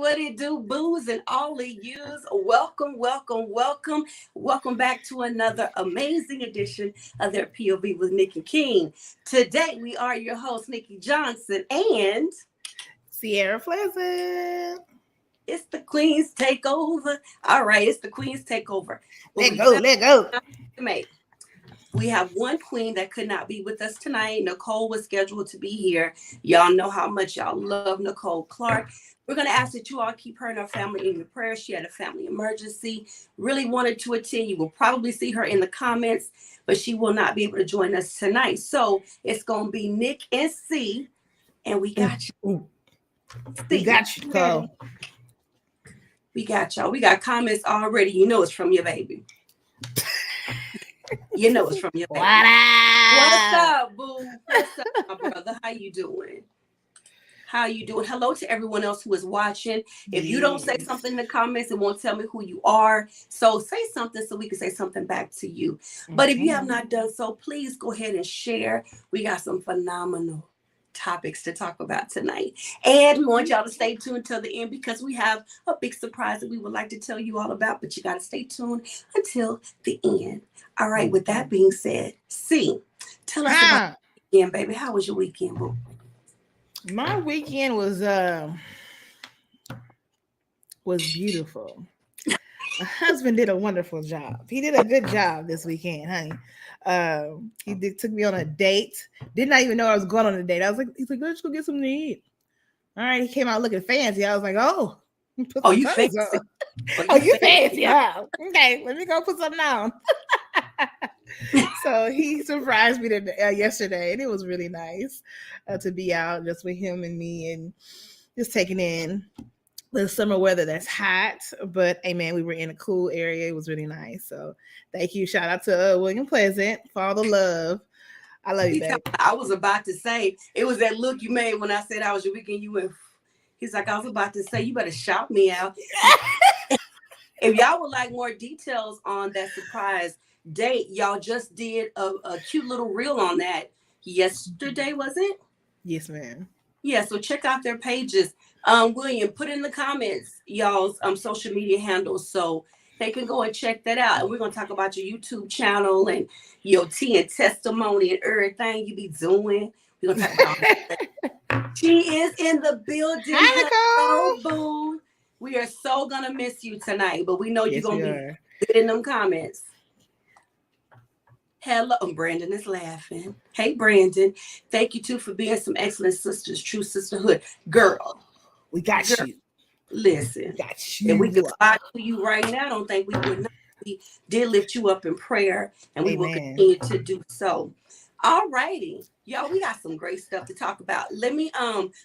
what it do, boos and all of yous. Welcome, welcome, welcome. Welcome back to another amazing edition of their POV with Nikki King. Today, we are your host, Nikki Johnson, and Sierra Pleasant. It's the Queen's Takeover. All right, it's the Queen's Takeover. Let go. We have one queen that could not be with us tonight. Nicole was scheduled to be here. Y'all know how much y'all love Nicole Clark. We're going to ask that you all keep her and her family in your prayers. She had a family emergency, really wanted to attend. You will probably see her in the comments, but she will not be able to join us tonight. So it's going to be Nick and C, and we got you. We got you, Nicole. We got y'all. We got comments already. You know it's from your baby. You know it's from your baby. What's up, boo? What's up, my brother? How you doing? How you doing? Hello to everyone else who is watching. If you don't say something in the comments, it won't tell me who you are. So say something so we can say something back to you. But if you have not done so, please go ahead and share. We got some phenomenal topics to talk about tonight. And we want y'all to stay tuned till the end because we have a big surprise that we would like to tell you all about, but you got to stay tuned until the end. All right, with that being said, C, tell us about the weekend, baby. How was your weekend, boo? My weekend was beautiful. My husband did a wonderful job. He did a good job this weekend, honey. He took me on a date. Did not even know I was going on a date. I was like, he's like, let's go get something to eat. All right, he came out looking fancy. I was like, you fancy? You fancy? Yeah. Okay, let me go put something on. So he surprised me yesterday, and it was really nice to be out just with him and me and just taking in the summer weather that's hot. But hey, man, we were in a cool area. It was really nice. So thank you. Shout out to William Pleasant for all the love. I love you, babe. I was about to say, it was that look you made when I said I was your weekend. You went, he's like, I was about to say, you better shout me out. If y'all would like more details on that surprise date, y'all just did a cute little reel on that yesterday, was it? Yes, ma'am. Yeah, so check out their pages. William, put in the comments y'all's social media handles so they can go and check that out. And we're going to talk about your YouTube channel and your tea and testimony and everything you be doing. We're going to talk about that. She is in the building. Hi, Nicole. Boo. We are so going to miss you tonight, but we know you're going to be good in them comments. Hello, Brandon is laughing. Hey, Brandon. Thank you, too, for being some excellent sisters, true sisterhood. Girl. We got you. Listen. Got you. If we could fly to you right now, I don't think we would not. We did lift you up in prayer, and we will continue to do so. All righty. Y'all, we got some great stuff to talk about. Let me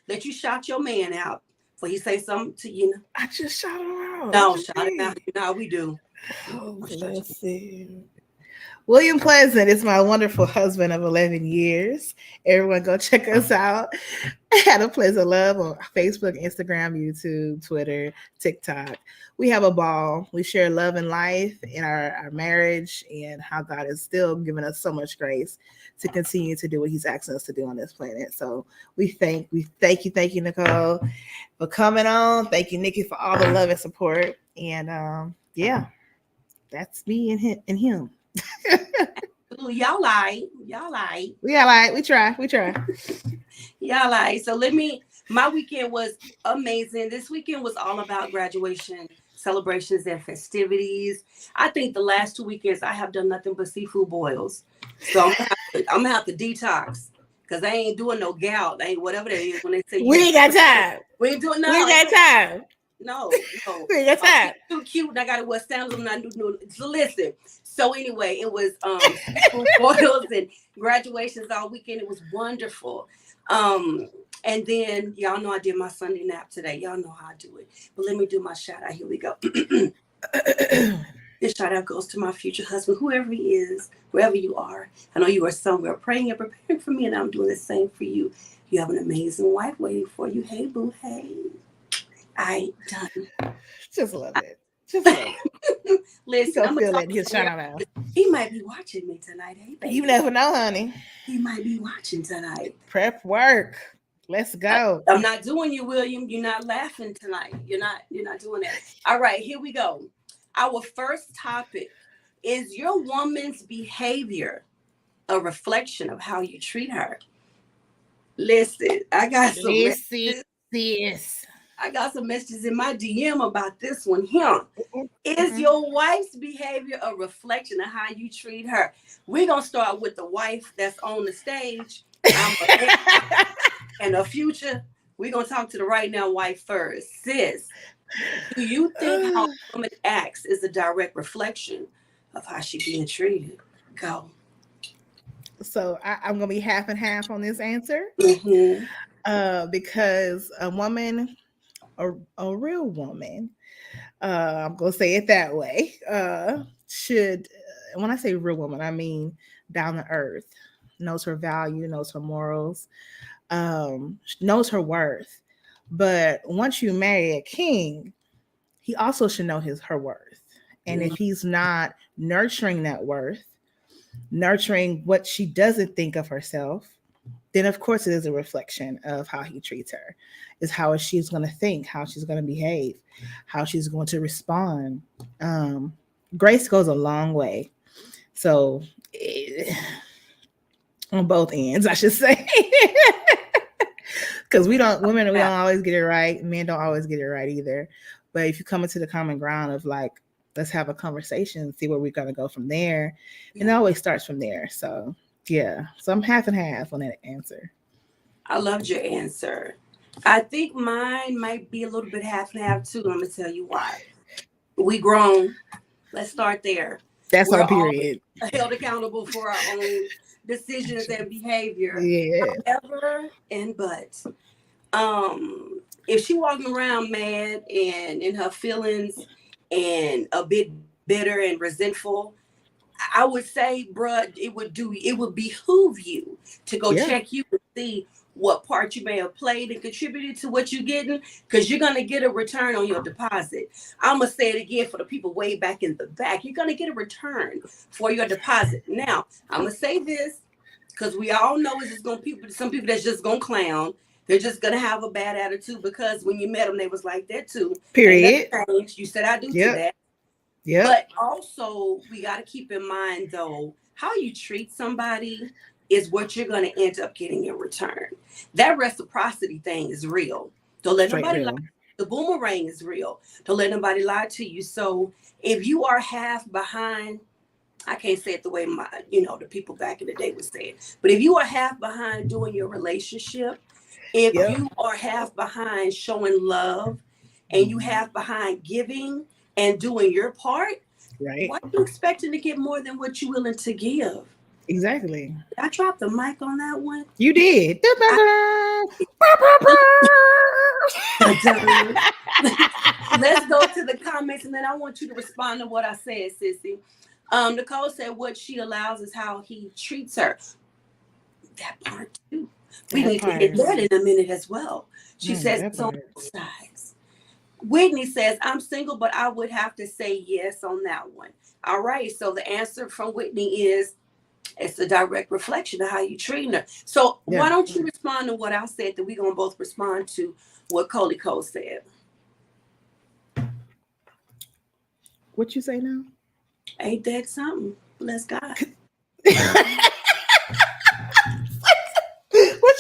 let you shout your man out before he say something to you. I just shout him out. No, shout him out. You know how we do. Oh, bless him. William Pleasant is my wonderful husband of 11 years. Everyone go check us out. Had a place of love on Facebook, Instagram, YouTube, Twitter, TikTok. We have a ball. We share love and life in our marriage and how God is still giving us so much grace to continue to do what he's asking us to do on this planet. So we thank you, Nicole, for coming on. Thank you, Nikki, for all the love and support. And that's me and him. Y'all like. We try. Y'all like. So my weekend was amazing. This weekend was all about graduation celebrations and festivities. I think the last 2 weekends I have done nothing but seafood boils. So I'm gonna have to detax because I ain't doing no gout. Ain't whatever that is when they say we ain't got time. We ain't doing nothing. We ain't got time. No. We ain't got time. Too cute. And I gotta wear sandals. I'm not doing. So listen. So anyway, it was boils and graduations all weekend. It was wonderful. And then y'all know I did my Sunday nap today. Y'all know how I do it. But let me do my shout out. Here we go. This shout out goes to my future husband, whoever he is, wherever you are. I know you are somewhere praying and preparing for me, and I'm doing the same for you. You have an amazing wife waiting for you. Hey, boo, hey. I done. Just love it. Listen, I'm feeling his shout out. He might be watching me tonight. Hey, baby. You never know, honey. He might be watching tonight. Prep work. Let's go. I'm not doing you, William. You're not laughing tonight. You're not doing that. All right, here we go. Our first topic is your woman's behavior a reflection of how you treat her. Listen, I got some messages. Sis. I got some messages in my DM about this one here. Is your wife's behavior a reflection of how you treat her? We're going to start with the wife that's on the stage. And the future, we're going to talk to the right now wife first. Sis, do you think how a woman acts is a direct reflection of how she's being treated? Go. So I'm going to be half and half on this answer. Because a woman, a real woman, I'm going to say it that way, should, when I say real woman, I mean down to earth, knows her value, knows her morals, knows her worth. But once you marry a king, he also should know her worth. And if he's not nurturing that worth, nurturing what she doesn't think of herself, then of course it is a reflection of how he treats her. Is how she's going to think, how she's going to behave, how she's going to respond. Grace goes a long way. So on both ends, I should say. Because women don't always get it right. Men don't always get it right either. But if you come into the common ground of like, let's have a conversation, see where we're going to go from there. And it always starts from there. So yeah. So I'm half and half on that answer. I loved your answer. I think mine might be a little bit half and half too. I'm going to tell you why. We grown. Let's start there. That's our period. Held accountable for our own decisions and behavior. Yeah. However, but if she walking around mad and in her feelings and a bit bitter and resentful, I would say, bruh, it would behoove you to go check you and see what part you may have played and contributed to what you're getting, because you're going to get a return on your deposit. I'm going to say it again for the people way back in the back. You're going to get a return for your deposit. Now, I'm going to say this because we all know it's just going to be some people that's just going to clown. They're just going to have a bad attitude because when you met them, they was like that too. Period. You said I do to that. Yeah. But also, we got to keep in mind, though, how you treat somebody is what you're going to end up getting in return. That reciprocity thing is real. Don't let nobody lie. The boomerang is real. Don't let nobody lie to you. So if you are half behind, I can't say it the way the people back in the day would say it, but if you are half behind doing your relationship, if you are half behind showing love, and you half behind giving and doing your part, right? Why are you expecting to get more than what you're willing to give? Exactly. I dropped the mic on that one. You did. Let's go to the comments, and then I want you to respond to what I said, sissy. Nicole said what she allows is how he treats her. That part too. We need to hit that in a minute as well. She says it's on both sides. Whitney says, I'm single, but I would have to say yes on that one. All right. So the answer from Whitney is it's a direct reflection of how you treat her. So why don't you respond to what I said, that we're going to both respond to what Coley Cole said. What you say now? Ain't that something? Bless God.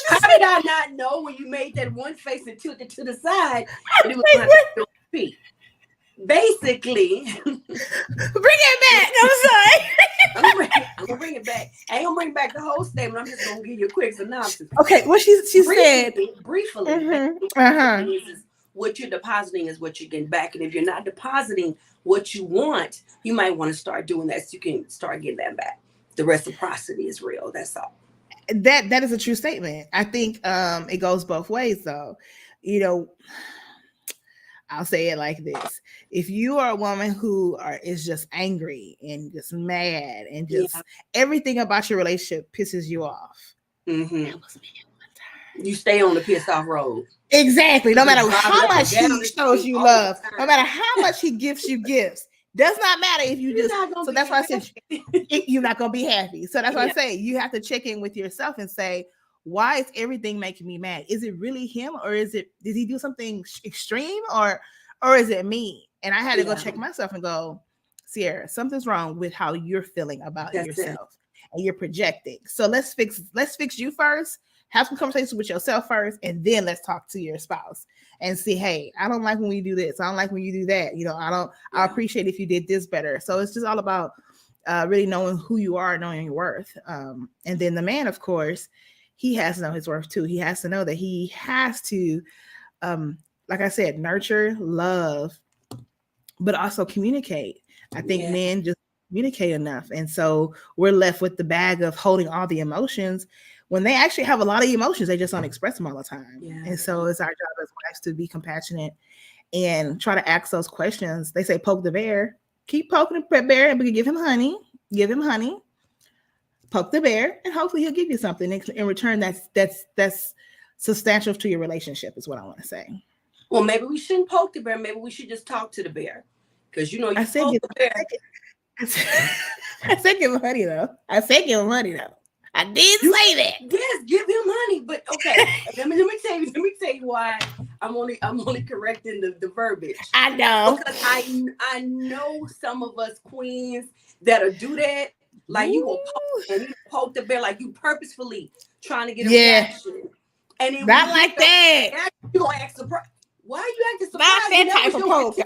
How did I not know when you made that one face and tilted to the side that it was going to be? Basically, bring it back. I'm sorry. I'm gonna bring it back. I ain't gonna bring back the whole statement. I'm just gonna give you a quick synopsis. Okay, what she said briefly. Is what you're depositing is what you're getting back, and if you're not depositing what you want, you might want to start doing that so you can start getting that back. The reciprocity is real. That's all. That is a true statement. I think it goes both ways, though. I'll say it like this. If you are a woman who is just angry and just mad and just everything about your relationship pisses you off, that was me at one time. You stay on the piss off road. Exactly. No matter how much he shows you love, no matter how much he gives you gifts, does not matter if you just. So that's why I said you're not going to be happy. So that's why I say you have to check in with yourself and say, why is everything making me mad? Is it really him, or did he do something extreme, or is it me? And I had to go check myself and go, Sierra, something's wrong with how you're feeling about yourself and you're projecting. So let's fix you first. Have some conversations with yourself first, and then let's talk to your spouse and see, hey, I don't like when you do this. I don't like when you do that. I appreciate if you did this better. So it's just all about really knowing who you are, knowing your worth. And then the man, of course, he has to know his worth too. He has to know that he has to, like I said, nurture, love, but also communicate. I think men just communicate enough. And so we're left with the bag of holding all the emotions when they actually have a lot of emotions. They just don't express them all the time. Yeah. And so it's our job as wives to be compassionate and try to ask those questions. They say, poke the bear. Keep poking the bear, and we can give him honey. Poke the bear, and hopefully he'll give you something in return that's substantial to your relationship, is what I want to say. Well, maybe we shouldn't poke the bear. Maybe we should just talk to the bear. Because I said give him honey though. I did say that. Yes, give him honey. But okay, let me tell you why I'm only correcting the verbiage. I know. Because I know some of us queens that'll do that. Like you will poke the bear, like you purposefully trying to get a reaction. And then not like that. You gonna act surprised. Why are you acting surprised? Not that type of poke.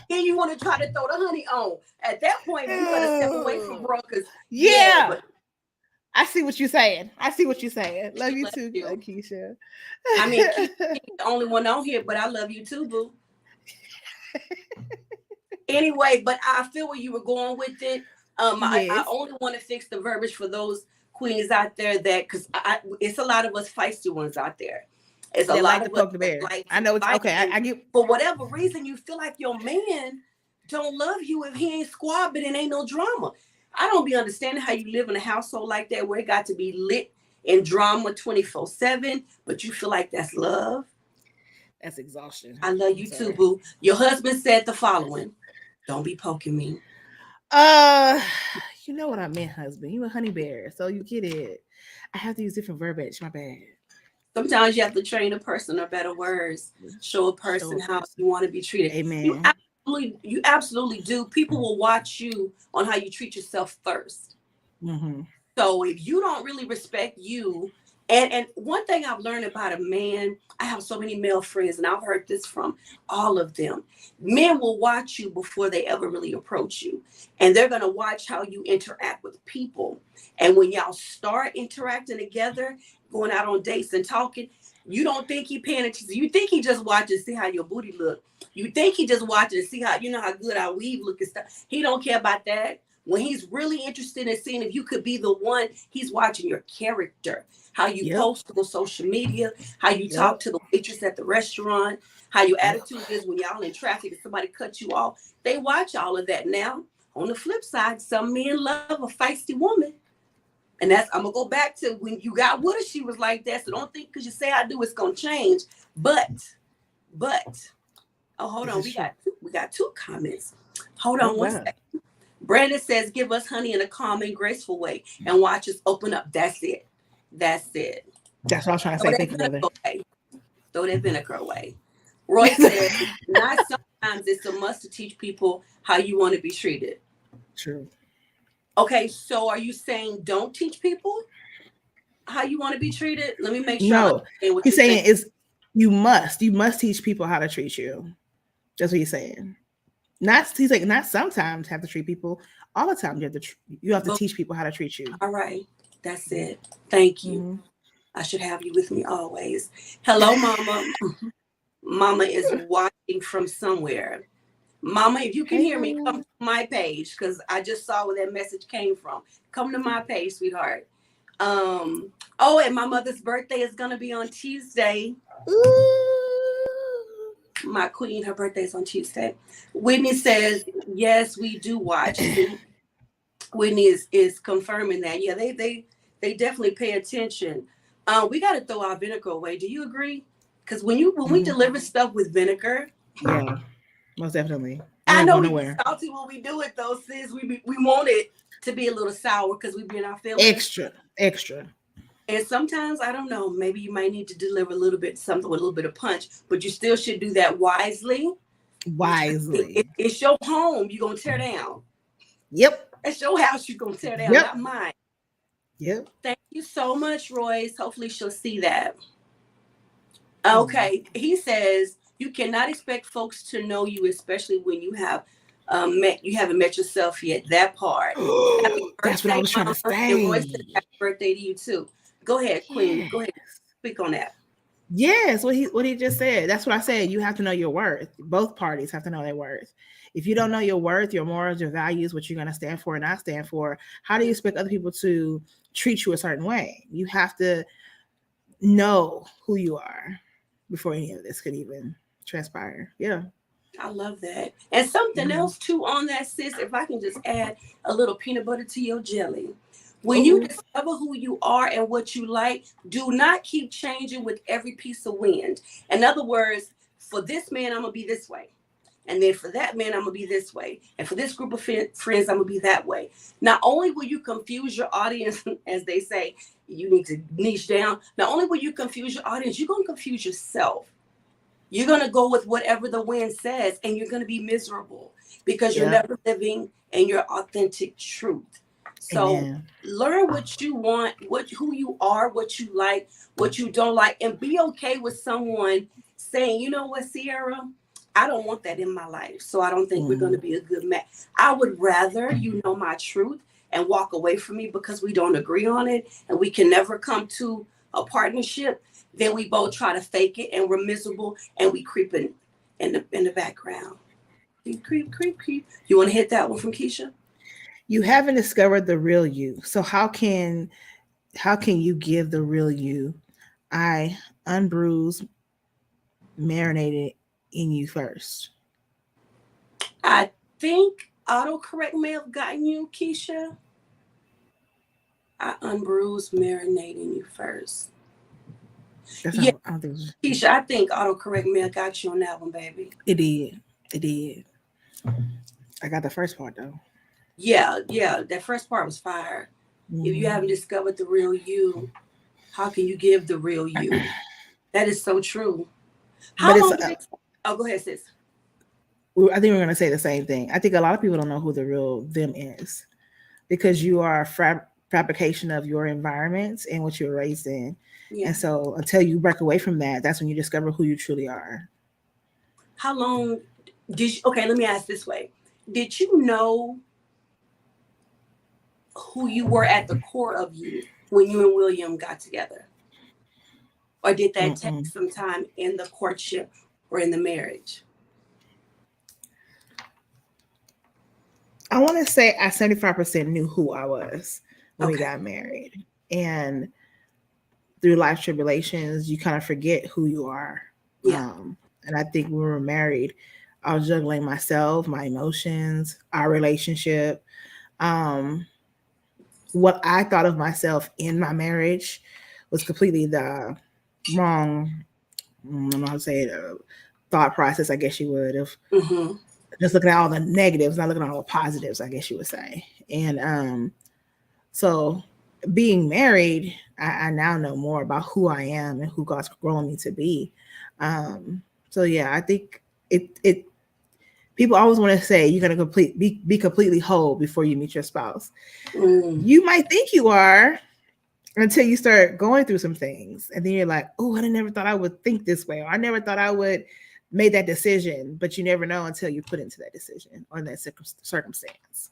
Then you want to try to throw the honey on. At that point, you better step away from bro. I see what you're saying. Love you too, Keisha. I mean, Keisha's the only one on here, but I love you too, boo. Anyway, but I feel where you were going with it. I only want to fix the verbiage for those queens out there because it's a lot of us feisty ones out there. It's a lot of poke the bear. I know it's okay. I get. For whatever reason, you feel like your man don't love you if he ain't squabbing and ain't no drama. I don't be understanding how you live in a household like that where it got to be lit in drama 24/7, but you feel like that's love. That's exhaustion. I love you too, boo. Your husband said the following: "Don't be poking me." You know what I meant, husband. You a honey bear, so you get it. I have to use different verbiage. My bad. Sometimes you have to train a person or better words. Show a person how you want to be treated. Amen. You absolutely do. People will watch you on how you treat yourself first. Mm-hmm. So if you don't really respect you, and one thing I've learned about a man, I have so many male friends, and I've heard this from all of them. Men will watch you before they ever really approach you. And they're going to watch how you interact with people. And when y'all start interacting together, going out on dates and talking, you don't think he paying attention. You think he just watching to see how your booty look. You think he just watching to see how good our weave look and stuff. He don't care about that. When he's really interested in seeing if you could be the one, he's watching your character, how you post on social media, how you talk to the waitress at the restaurant, how your attitude is when y'all in traffic and somebody cuts you off. They watch all of that. Now, on the flip side, some men love a feisty woman. And I'm going to go back to when you got with her, she was like that. So don't think because you say I do, it's going to change. But, oh, hold on. We got two comments. Hold on one second. Brandon says, give us honey in a calm and graceful way and watch us open up. That's it. That's what I was trying to say. Thank you, brother. Throw that vinegar away. Roy says, not sometimes it's a must to teach people how you want to be treated. True. Okay, so are you saying don't teach people how you want to be treated? Let me make sure. No, he's saying is you must teach people how to treat you. That's what he's saying. He's like not sometimes have to treat people. All the time you have to teach people how to treat you. All right, that's it. Thank you. Mm-hmm. I should have you with me always. Hello, Mama. Mama is watching from somewhere. Mama, if you can hear me, come to my page because I just saw where that message came from. Come to my page, sweetheart. And my mother's birthday is gonna be on Tuesday. My queen, her birthday is on Tuesday. Whitney says, yes, we do watch. Whitney is confirming that. Yeah, they definitely pay attention. We got to throw our vinegar away. Do you agree? Because when we deliver stuff with vinegar, yeah, most definitely. I know we're salty when we do it though, sis. We want it to be a little sour because we be in our feelings. Extra. extra. And sometimes, I don't know, maybe you might need to deliver a little bit something with a little bit of punch, but you still should do that wisely. Wisely. It's your home you're going to tear down. Yep. It's your house you're going to tear down, Yep. not mine. Yep. Thank you so much, Royce. Hopefully she'll see that. Okay. He says, you cannot expect folks to know you, especially when you haven't met yourself yet. That part. That's what I was trying to say. And Royce said happy birthday to you too. Go ahead, Queen. Yes. Go ahead. Speak on that. Yes, what he just said. That's what I said. You have to know your worth. Both parties have to know their worth. If you don't know your worth, your morals, your values, what you're going to stand for and not stand for, how do you expect other people to treat you a certain way? You have to know who you are before any of this could even transpire. Yeah. I love that. And something else too on that, sis, if I can just add a little peanut butter to your jelly. When you discover who you are and what you like, do not keep changing with every piece of wind. In other words, for this man, I'm going to be this way. And then for that man, I'm going to be this way. And for this group of friends, I'm going to be that way. Not only will you confuse your audience, as they say, you need to niche down. Not only will you confuse your audience, you're going to confuse yourself. You're going to go with whatever the wind says, and you're going to be miserable because you're never living in your authentic truth. So learn what you want, who you are, what you like, what you don't like, and be okay with someone saying, you know what, Sierra, I don't want that in my life. So I don't think we're going to be a good match. I would rather you know my truth and walk away from me because we don't agree on it and we can never come to a partnership. Then we both try to fake it and we're miserable and we creep in the background. Creep. You want to hit that one from Keisha? You haven't discovered the real you. So how can you give the real you? I unbruised, marinated in you first. I think autocorrect may have gotten you, Keisha. I unbruised, marinating you first. Keisha, I think autocorrect may have got you on that one, baby. It did. I got the first part though. Yeah. That first part was fire. If you haven't discovered the real you, how can you give the real you? That is so true. Go ahead, sis. I think we're going to say the same thing. I think a lot of people don't know who the real them is because you are a fabrication of your environment and what you were raised in. Yeah. And so until you break away from that, that's when you discover who you truly are. How long did you, okay, let me ask this way. Did you know who you were at the core of you when you and William got together? Or did that take some time in the courtship or in the marriage? I want to say I 75% knew who I was when we got married. And through life tribulations, you kind of forget who you are. Yeah. And I think when we were married, I was juggling myself, my emotions, our relationship. What I thought of myself in my marriage was completely the wrong, I don't know how to say it, thought process, I guess you would have. Just looking at all the negatives, not looking at all the positives, I guess you would say. And so being married, I now know more about who I am and who God's growing me to be. So yeah, I think it people always want to say you're going to be completely whole before you meet your spouse. You might think you are until you start going through some things. And then you're like, oh, I never thought I would think this way. Or I never thought I would make that decision. But you never know until you put into that decision or in that circumstance.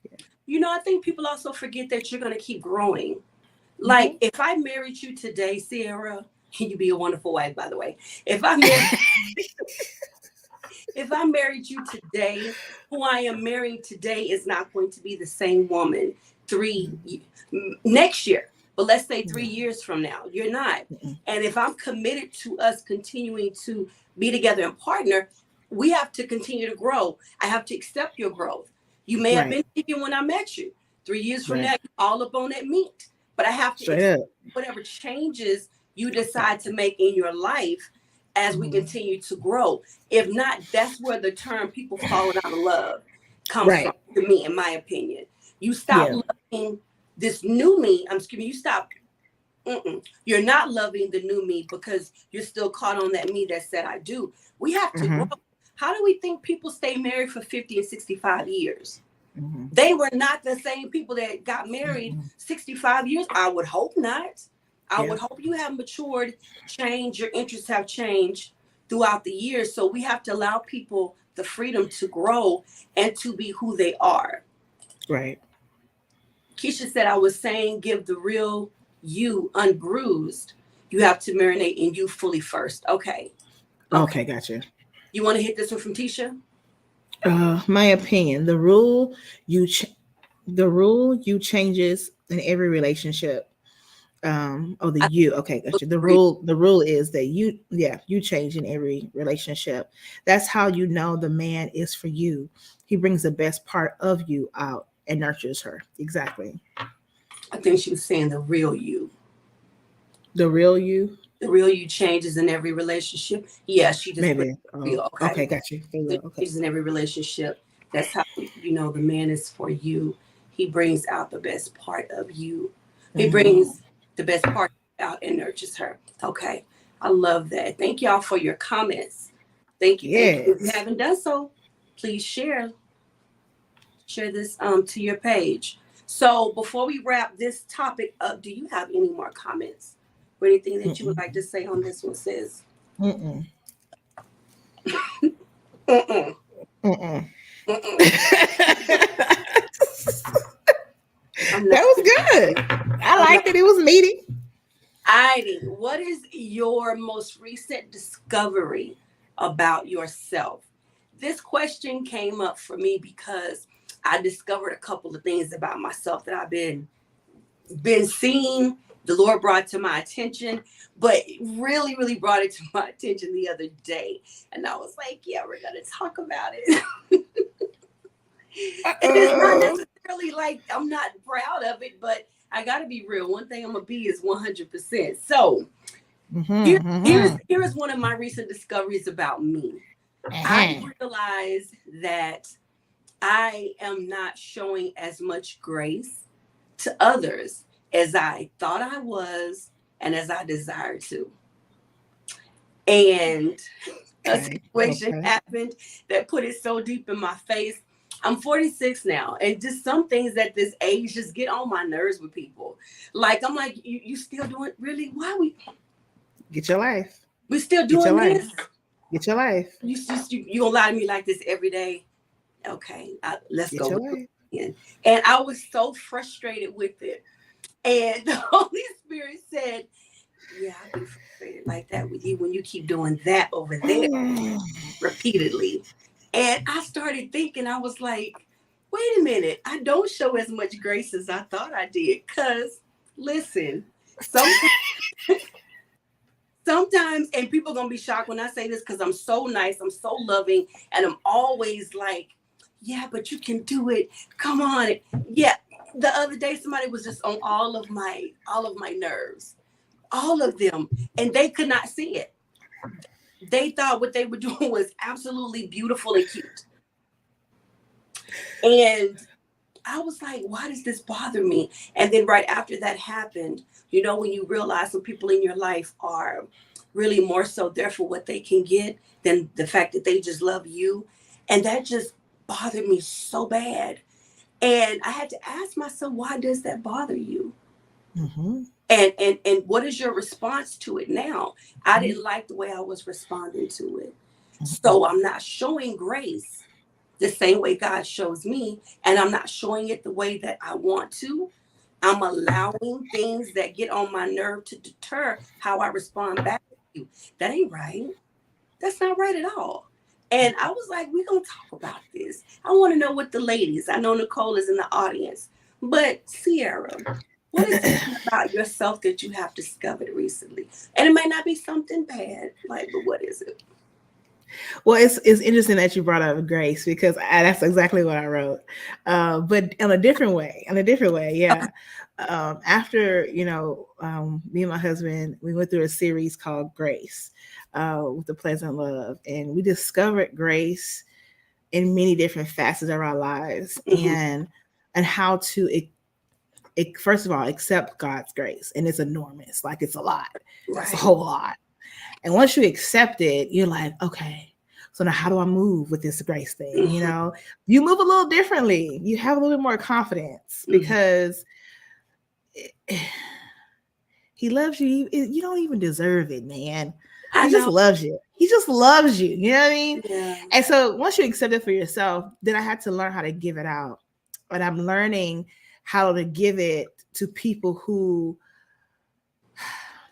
Yeah. You know, I think people also forget that you're going to keep growing. Like if I married you today, Sierra, you'd be a wonderful wife, by the way. If I married you today, who I am marrying today is not going to be the same woman next year. But let's say 3 years from now, you're not. And if I'm committed to us continuing to be together and partner, we have to continue to grow. I have to accept your growth. You may have been thinking when I met you. 3 years from now, you're all up on that meat. But I have to accept whatever changes you decide to make in your life as we continue to grow. If not, that's where the term people falling out of love comes from, to me, in my opinion. You stop loving this new me, I'm excuse me, you stop. You're not loving the new me because you're still caught on that me that said I do. We have to grow. How do we think people stay married for 50 and 65 years? They were not the same people that got married 65 years. I would hope not. I would hope you have matured, changed, your interests have changed throughout the years. So we have to allow people the freedom to grow and to be who they are. Right. Keisha said, I was saying, give the real you unbruised. You have to marinate in you fully first. Okay. Okay, gotcha. You want to hit this one from Tisha? My opinion, the rule you changes in every relationship. Okay, gotcha. The rule is that you change in every relationship. That's how you know the man is for you. He brings the best part of you out and nurtures her. Exactly. I think she was saying the real you. The real you? The real you changes in every relationship. Yeah, she just maybe. Okay, gotcha. Okay. Changes in every relationship. That's how you know the man is for you. He brings out the best part of you. He brings the best part out and nurtures her. Okay. I love that. Thank y'all for your comments. Thank you. Yes. Thank you. If you haven't done so, please share this to your page. So before we wrap this topic up, do you have any more comments or anything that you would like to say on this one, sis? That was good. I liked it. It was meaty. Heidi, what is your most recent discovery about yourself? This question came up for me because I discovered a couple of things about myself that I've been seeing. The Lord brought to my attention, but really, really brought it to my attention the other day. And I was like, yeah, we're going to talk about it. And it's not necessarily like I'm not proud of it, but I got to be real. One thing I'm going to be is 100%. So here's one of my recent discoveries about me. I realized that I am not showing as much grace to others as I thought I was and as I desired to. And a situation happened that put it so deep in my face. I'm 46 now, and just some things at this age just get on my nerves with people. Like, I'm like, you still doing, really? Why we? Get your life. We still doing this? Get your life. You gonna lie to me like this every day? Okay, let's go. And I was so frustrated with it. And the Holy Spirit said, yeah, I'll be frustrated like that with you when you keep doing that over there repeatedly. And I started thinking, I was like, wait a minute, I don't show as much grace as I thought I did. Because, listen, sometimes, and people are going to be shocked when I say this because I'm so nice, I'm so loving, and I'm always like, yeah, but you can do it. Come on. Yeah. The other day, somebody was just on all of my nerves, all of them, and they could not see it. They thought what they were doing was absolutely beautiful and cute. And I was like, why does this bother me? And then right after that happened, you know, when you realize some people in your life are really more so there for what they can get than the fact that they just love you. And that just bothered me so bad. And I had to ask myself, why does that bother you? And what is your response to it now? I didn't like the way I was responding to it. So I'm not showing grace the same way God shows me, and I'm not showing it the way that I want to. I'm allowing things that get on my nerve to deter how I respond back to you. That ain't right. That's not right at all. And I was like, we're going to talk about this. I want to know what the ladies, I know Nicole is in the audience, but Sierra, what is it about yourself that you have discovered recently? And it might not be something bad, but what is it? Well, it's interesting that you brought up grace because that's exactly what I wrote, but in a different way. Yeah. After me and my husband, we went through a series called Grace with the Pleasant Love, and we discovered grace in many different facets of our lives and how to first of all, accept God's grace. And it's enormous. Like, it's a lot. Right. It's a whole lot. And once you accept it, you're like, okay, so now how do I move with this grace thing? Mm-hmm. You know, you move a little differently. You have a little bit more confidence because he loves you. You don't even deserve it, man. He just loves you. He just loves you. You know what I mean? Yeah. And so once you accept it for yourself, then I had to learn how to give it out. And I'm learning how to give it to people who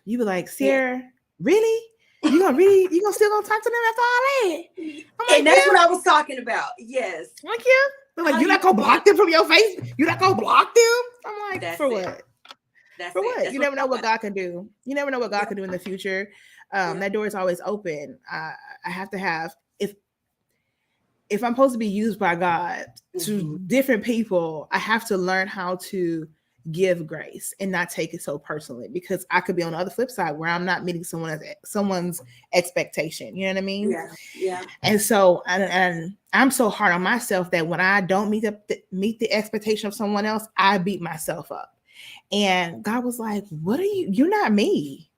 you be like, Sierra, really? You gonna still gonna talk to them after all that? Like, and that's what I was talking about. Yes. Thank you. I'm like, you're not gonna block them from your face? You're not gonna block them? I'm like, that's for it. What? That's for it. what? That's you never know what God can do. You never know what God can do in the future. That door is always open. I have to have, if I'm supposed to be used by God to different people, I have to learn how to give grace and not take it so personally, because I could be on the other flip side where I'm not meeting someone's expectation. You know what I mean? Yeah. Yeah. And so, and I'm so hard on myself that when I don't meet the expectation of someone else, I beat myself up. And God was like, what are you're not me.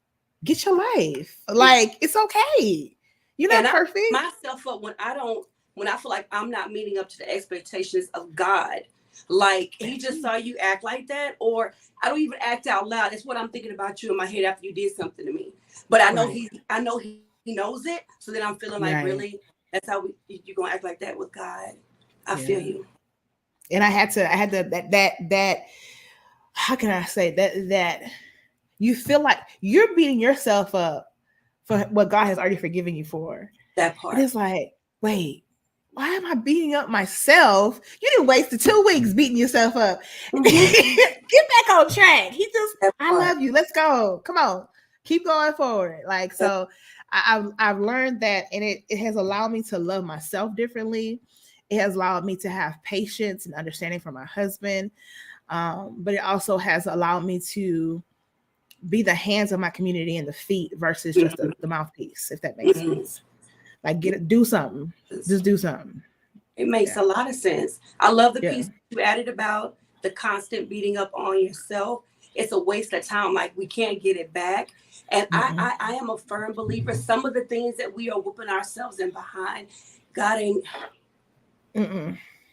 Get your life. Like, it's okay. You're not perfect. I beat myself up when I feel like I'm not meeting up to the expectations of God. Like, he just saw you act like that, or I don't even act out loud. That's what I'm thinking about you in my head after you did something to me. But I know he knows it. So then I'm feeling like, really, that's how you're gonna act like that with God. I feel you. And I had that. How can I say that you feel like you're beating yourself up for what God has already forgiven you for. That part. And it's like, wait, why am I beating up myself? You didn't waste the 2 weeks beating yourself up. Get back on track. I love you. Let's go. Come on. Keep going forward. Like, so I've learned that, and it has allowed me to love myself differently. It has allowed me to have patience and understanding for my husband. But it also has allowed me to be the hands of my community and the feet versus just the mouthpiece, if that makes sense. Like, do something. Just do something. It makes a lot of sense. I love the piece you added about the constant beating up on yourself. It's a waste of time. Like, we can't get it back. And I am a firm believer. Some of the things that we are whooping ourselves in behind, God ain't.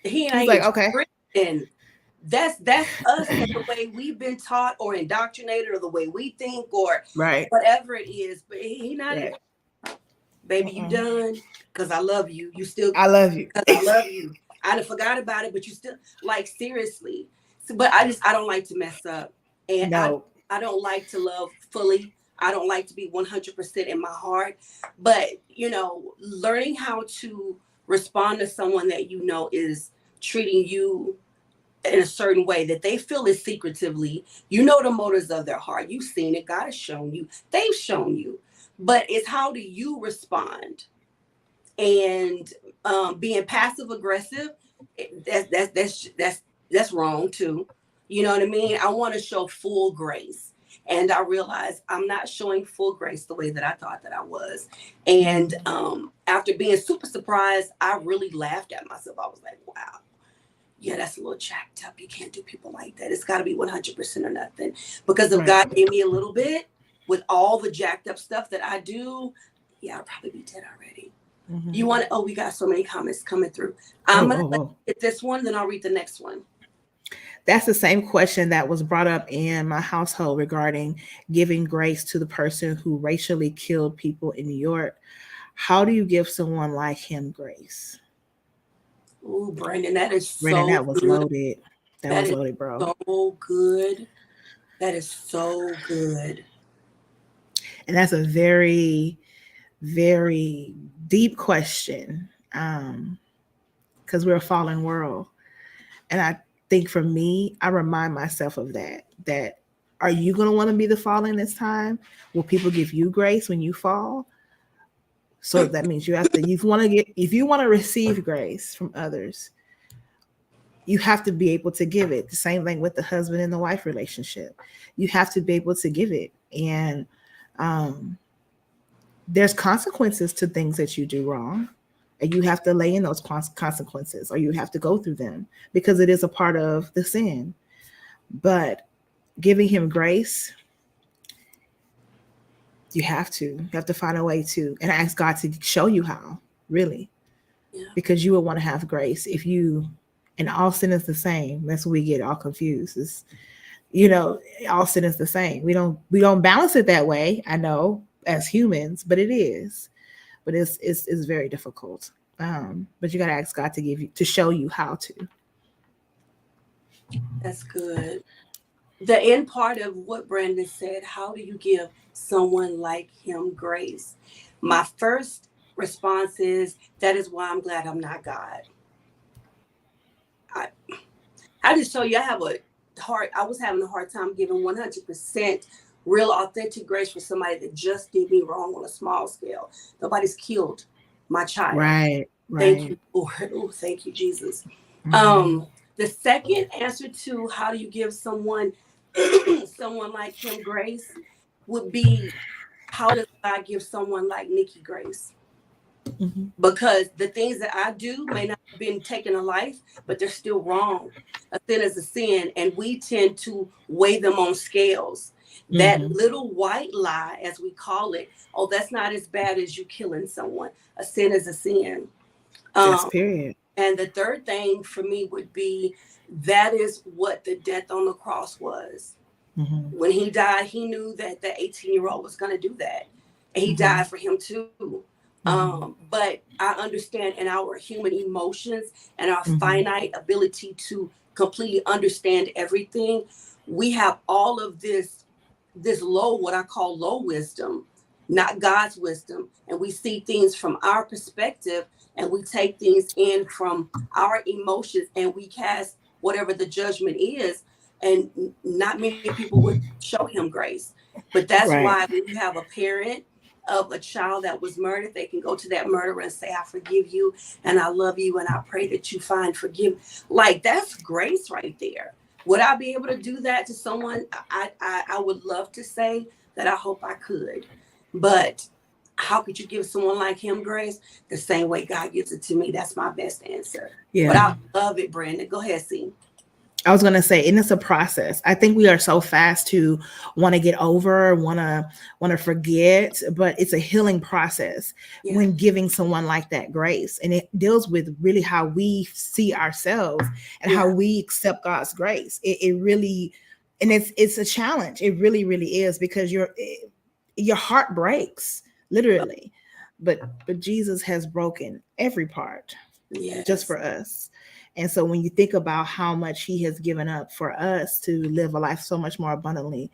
He ain't like, okay. And that's us and the way we've been taught or indoctrinated, or the way we think, or whatever it is. But he not. Baby, you done? Because I love you. I love you. Because I love you. I forgot about it, but you still, like, seriously. So, but I don't like to mess up. And I don't like to love fully. I don't like to be 100% in my heart. But, learning how to respond to someone that is treating you in a certain way that they feel is secretively, the motives of their heart. You've seen it. God has shown you. They've shown you. But it's how do you respond? And being passive aggressive, that's wrong too. You know what I mean? I want to show full grace. And I realized I'm not showing full grace the way that I thought that I was. And after being super surprised, I really laughed at myself. I was like, wow. Yeah, that's a little jacked up. You can't do people like that. It's got to be 100% or nothing. Because if God gave me a little bit with all the jacked up stuff that I do, I'll probably be dead already. You want to, we got so many comments coming through. I'm going to get this one, then I'll read the next one. That's the same question that was brought up in my household regarding giving grace to the person who racially killed people in New York. How do you give someone like him grace? Ooh, Brandon, that was good. Loaded. That was loaded, bro. So good. That is so good. And that's a very, very deep question, because we're a fallen world. And I think for me, I remind myself of that are you going to want to be the fallen this time? Will people give you grace when you fall? So that means if you want to receive grace from others, you have to be able to give it. The same thing with the husband and the wife relationship. You have to be able to give it. And there's consequences to things that you do wrong. And you have to lay in those consequences, or you have to go through them, because it is a part of the sin. But giving him grace, you have to find a way to, and ask God to show you how, really, Yeah. because you would want to have grace if you, and all sin is the same. That's what we get all confused. Is, all sin is the same. We don't balance it that way. I know, as humans, but it is. But it's very difficult. But you got to ask God to show you how to. That's good. The end part of what Brandon said, how do you give someone like him grace? My first response is, that is why I'm glad I'm not God. I, I just told you I was having a hard time giving 100% real authentic grace for somebody that just did me wrong on a small scale. Nobody's killed my child. Right. Thank Right. you, Lord. Oh, thank you, Jesus. Mm-hmm. The second answer to how do you give someone someone like him grace would be, how does God give someone like Nikki grace? Mm-hmm. Because the things that I do may not have been taken a life, but they're still wrong. A sin is a sin, and we tend to weigh them on scales. That Mm-hmm. little white lie, as we call it, oh, that's not as bad as you killing someone. A sin is a sin. Yes. Um, Period. and the third thing for me would be, that is what the death on the cross was. Mm-hmm. When he died, he knew that the 18-year-old was going to do that. And he Mm-hmm. died for him too. Mm-hmm. But I understand in our human emotions and our Mm-hmm. finite ability to completely understand everything, we have all of this low, what I call low wisdom, not God's wisdom. And we see things from our perspective, and we take things in from our emotions, and we cast whatever the judgment is. And not many people would show him grace. But that's Right. why when you have a parent of a child that was murdered, they can go to that murderer and say, I forgive you and I love you and I pray that you find forgiveness. Like, that's grace right there. Would I be able to do that to someone? I would love to say that I hope I could. But how could you give someone like him grace? The same way God gives it to me. That's my best answer. But Yeah. I love it, Brandon. Go ahead, see. I was gonna say, and it's a process. I think we are so fast to want to get over, want to forget, but it's a healing process Yeah. when giving someone like that grace, and it deals with really how we see ourselves and how Yeah. we accept God's grace. It really, and it's a challenge. It really, really is, because your heart breaks literally, but Jesus has broken every part just Yes. for us. And so when you think about how much he has given up for us to live a life so much more abundantly,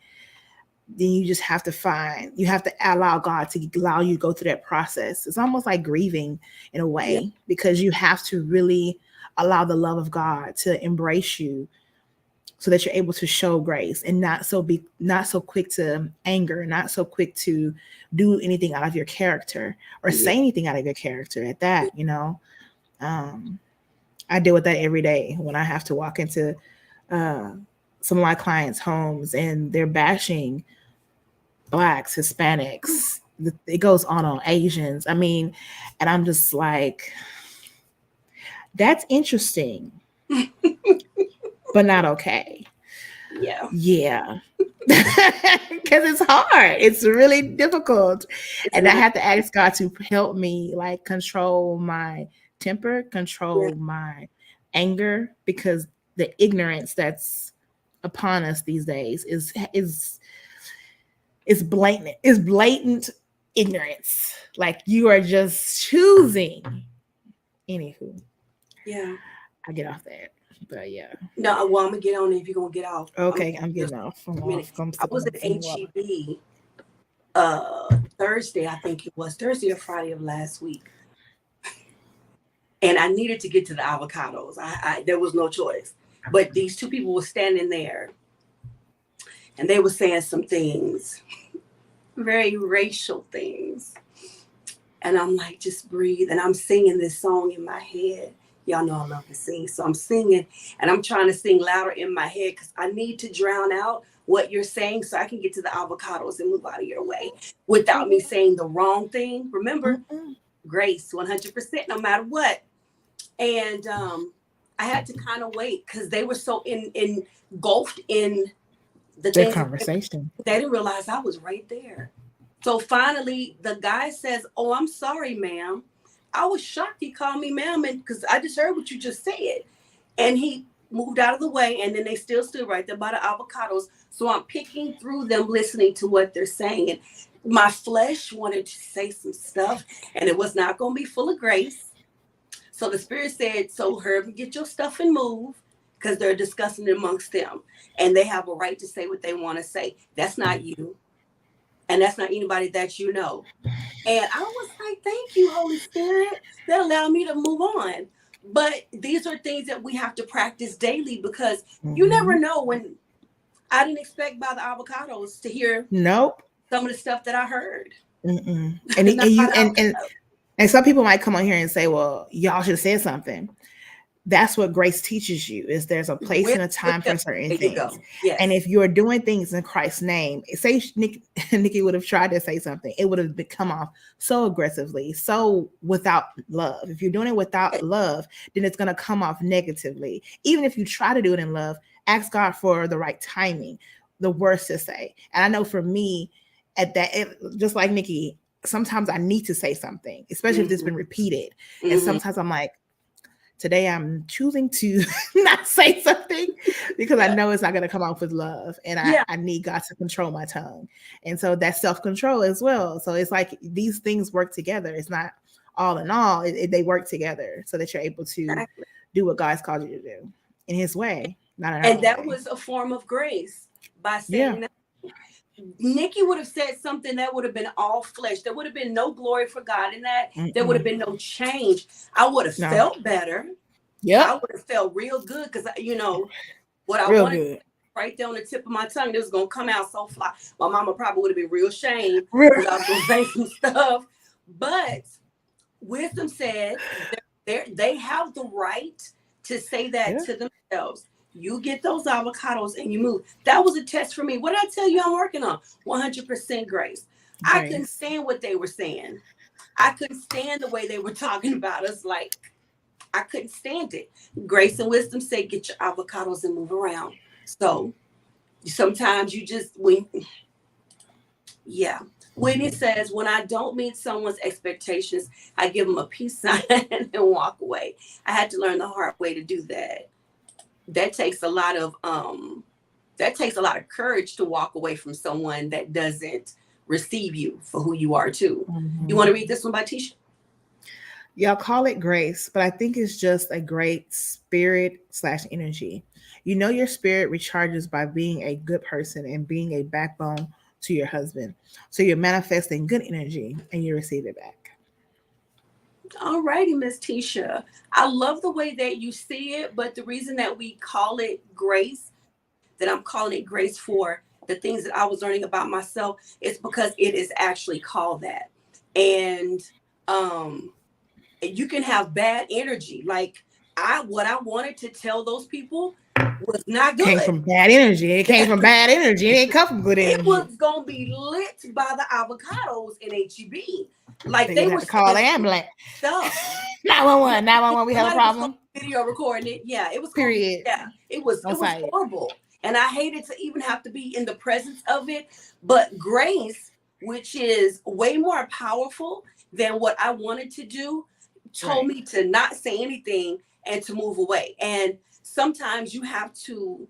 then you have to allow God to allow you to go through that process. It's almost like grieving in a Yeah. way, because you have to really allow the love of God to embrace you, so that you're able to show grace and not so quick to anger, not so quick to do anything out of your character or Yeah. say anything out of your character at that. Um, I deal with that every day when I have to walk into uh, some of my clients' homes and they're bashing Blacks, Hispanics. It goes on Asians. I mean, and I'm just like, that's interesting, but not okay. Yeah. Yeah. Because it's hard. It's really difficult. It's And I not. have to ask God to help me, like, control my temper, Yeah. control my anger, because the ignorance that's upon us these days is blatant. Is blatant ignorance. Like, you are just choosing. Anywho, Yeah. I get off that. But yeah. No, well, I'm gonna get on it if you're gonna get off. I'm Okay, I'm just getting off. I'm a minute. off. I'm I was sipping at some water. HEB Thursday, I think it was Thursday or Friday of last week. And I needed to get to the avocados. I there was no choice. But these two people were standing there and they were saying some things, very racial things. And I'm like, just breathe. And I'm singing this song in my head. Y'all know I love to sing. So I'm singing and I'm trying to sing louder in my head because I need to drown out what you're saying so I can get to the avocados and move out of your way without me saying the wrong thing. Remember, Mm-mm. grace 100% no matter what. And I I had to kind of wait because they were so engulfed in the Their things. conversation. They didn't realize I was right there. So finally, the guy says, "Oh, I'm sorry, ma'am." I was shocked. He called me ma'am, and because I just heard what you just said, and he moved out of the way, and then they still stood right there by the avocados. So I'm picking through them, listening to what they're saying, and my flesh wanted to say some stuff, and it was not going to be full of grace. So the Spirit said, "So Herb, get your stuff and move," because they're discussing it amongst them, and they have a right to say what they want to say. That's not you, and that's not anybody that you know. And I was like, "Thank you, Holy Spirit, that allowed me to move on." But these are things that we have to practice daily because you never know. When I didn't expect by the avocados to hear some of the stuff that I heard. And some people might come on here and say, "Well, y'all should have said something." That's what grace teaches you, is there's a place and a time for certain things. Yes. And if you're doing things in Christ's name, say Nikki would have tried to say something, it would have come off so aggressively, so without love. If you're doing it without love, then it's going to come off negatively. Even if you try to do it in love, ask God for the right timing, the words to say. And I know for me, just like Nikki, sometimes I need to say something, especially if it's been repeated. And sometimes I'm like, today I'm choosing to not say something because I know it's not going to come off with love, and I need God to control my tongue. And so that's self-control as well. So it's like these things work together. It's not all in all, they work together so that you're able to do what God's called you to do in his way, not in our And that way. was a form of grace by saying that. Nikki would have said something that would have been all flesh. There would have been no glory for God in that. There would have been no change. I would have felt better. Yeah, I would have felt real good because what I wanted right there on the tip of my tongue. This was gonna come out so fly. My mama probably would have been real shamed because I was gonna say some stuff. But wisdom said they have the right to say that to themselves. You get those avocados and you move. That was a test for me. What did I tell you I'm working on? 100% grace. I couldn't stand what they were saying. I couldn't stand the way they were talking about us. Like, I couldn't stand it. Grace and wisdom say, get your avocados and move around. So sometimes you just, when it says, when I don't meet someone's expectations, I give them a peace sign and walk away. I had to learn the hard way to do that. That takes a lot of courage to walk away from someone that doesn't receive you for who you are too. You want to read this one by Tisha? Y'all call it grace, but I think it's just a great spirit/energy. You know, your spirit recharges by being a good person and being a backbone to your husband. So you're manifesting good energy and you receive it back. All righty, Miss Tisha. I love the way that you see it, but the reason that we call it grace, that I'm calling it grace for the things that I was learning about myself, is because it is actually called that. And you can have bad energy. Like what I wanted to tell those people was not good. Came from bad energy. It came from bad energy. It didn't come from good energy. It was gonna be lit by the avocados in HEB. Like they were to call the ambulance. Stuff. 911. 911. We have a problem. Video recording it. Yeah, it was. Period. It was horrible, and I hated to even have to be in the presence of it. But grace, which is way more powerful than what I wanted to do, told me to not say anything and to move away. And sometimes you have to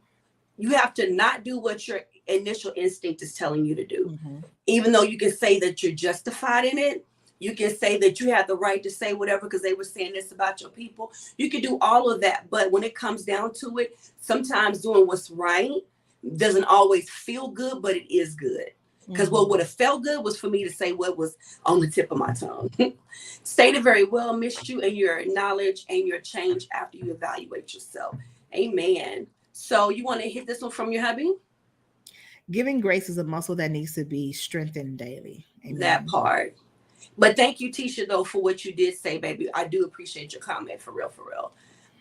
not do what your initial instinct is telling you to do. Even though you can say that you're justified in it, you can say that you have the right to say whatever because they were saying this about your people. You can do all of that, but when it comes down to it, sometimes doing what's right doesn't always feel good, but it is good. Because what would have felt good was for me to say what was on the tip of my tongue. Stated very well, missed you and your knowledge and your change after you evaluate yourself. Amen. So you want to hit this one from your hubby? Giving grace is a muscle that needs to be strengthened daily. Amen. That part. But thank you, Tisha, though, for what you did say, baby. I do appreciate your comment, for real.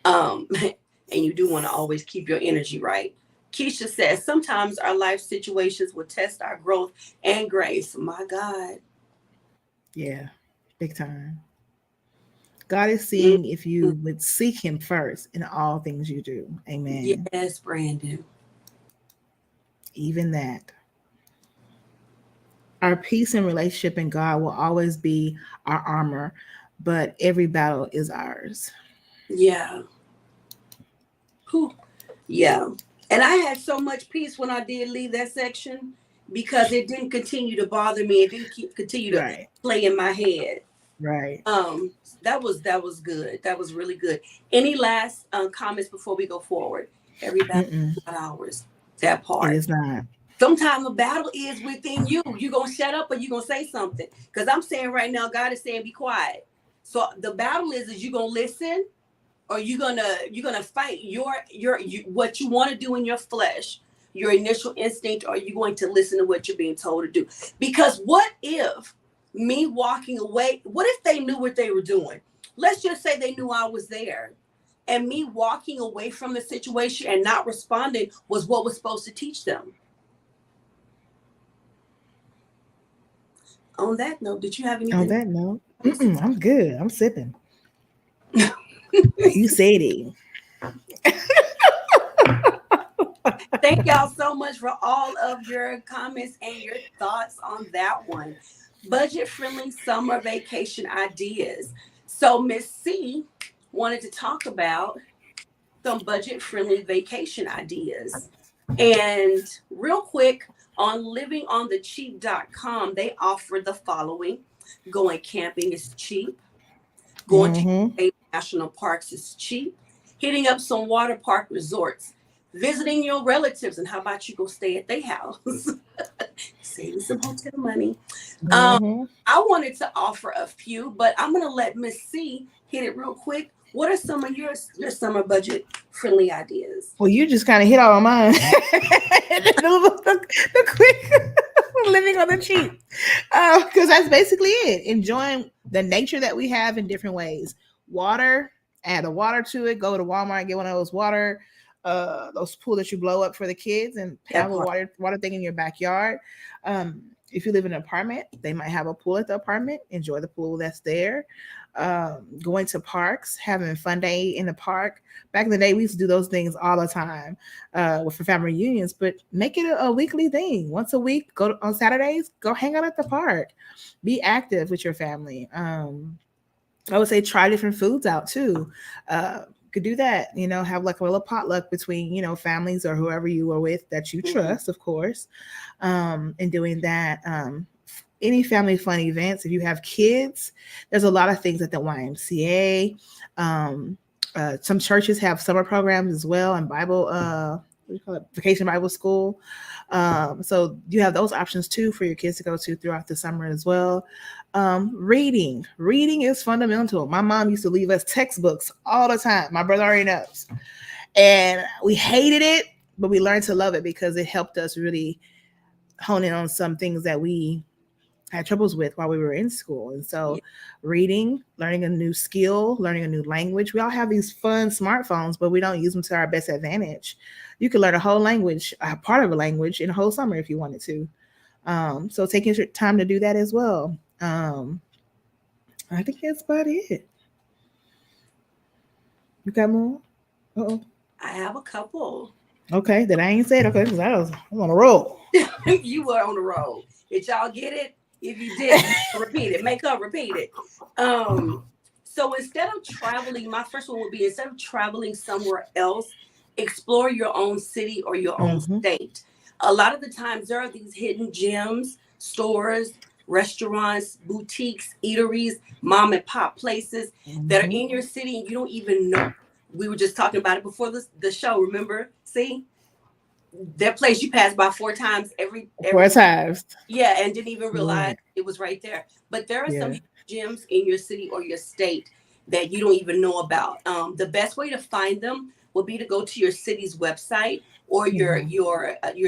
And you do want to always keep your energy right. Keisha says, sometimes our life situations will test our growth and grace. My God. Yeah, big time. God is seeing if you would seek him first in all things you do. Amen. Yes, Brandon. Even that. Our peace and relationship in God will always be our armor, but every battle is ours. Yeah. Whew. Yeah. And I had so much peace when I did leave that section because it didn't continue to bother me. It didn't continue to Right. play in my head. Right. That was good. That was really good. Any last comments before we go forward? Everybody, Mm-mm. not ours. That It part. is not. Sometimes the battle is within you. You gonna shut up or you gonna say something? Because I'm saying right now, God is saying be quiet. So the battle is you gonna listen or you're gonna fight your what you want to do in your flesh, your initial instinct, or are you going to listen to what you're being told to do? Because what if me walking away, what if they knew what they were doing? Let's just say they knew I was there, and me walking away from the situation and not responding was what was supposed to teach them. On that note, did you have On anything that note, else? I'm good. I'm sipping. You said it. Thank y'all so much for all of your comments and your thoughts on that one. Budget friendly summer vacation ideas. So, Miss C wanted to talk about some budget friendly vacation ideas. And real quick, on livingonthecheap.com, they offer the following: going camping is cheap, going to Mm-hmm. state national parks is cheap, hitting up some water park resorts, visiting your relatives, and how about you go stay at their house? Saving some hotel money. Um, Mm-hmm. I wanted to offer a few, but I'm gonna let Miss C hit it real quick. What are some of your summer budget friendly ideas? Well, you just kind of hit all of mine. The quick living on the cheap. Because that's basically it. Enjoying the nature that we have in different ways. Water, add a water to it. Go to Walmart, get one of those pool that you blow up for the kids, and That have a part. water thing in your backyard. If you live in an apartment, they might have a pool at the apartment. Enjoy the pool that's there. Going to parks, having a fun day in the park. Back in the day, we used to do those things all the time for family reunions, but make it a weekly thing. Once a week, on Saturdays, go hang out at the park. Be active with your family. I would say try different foods out too. Could do that, have like a little potluck between, families or whoever you are with that you trust, of course. And doing that. Any family fun events. If you have kids, there's a lot of things at the YMCA. Some churches have summer programs as well, and Bible, what do you call it, Vacation Bible School. So you have those options too for your kids to go to throughout the summer as well. Reading is fundamental. My mom used to leave us textbooks all the time. My brother already knows, and we hated it, but we learned to love it because it helped us really hone in on some things that we had troubles with while we were in school. And so reading, learning a new skill, learning a new language. We all have these fun smartphones, but we don't use them to our best advantage. You could learn a whole language, a part of a language in a whole summer if you wanted to. So taking your time to do that as well. I think that's about it. You got more? Uh-oh. I have a couple. Okay, that I ain't said. Okay, because I was on a roll. You were on the road. Did y'all get it? If you did, repeat it. Make her repeat it. So instead of traveling, my first one would be instead of traveling somewhere else, explore your own city or your own state. A lot of the times there are these hidden gems, stores, restaurants, boutiques, eateries, mom and pop places that are in your city and you don't even know. We were just talking about it before the show, remember? See? That place you passed by four times every 4 times. yeah, and didn't even realize it was right there. But there are some gems in your city or your state that you don't even know about. The best way to find them would be to go to your city's website or your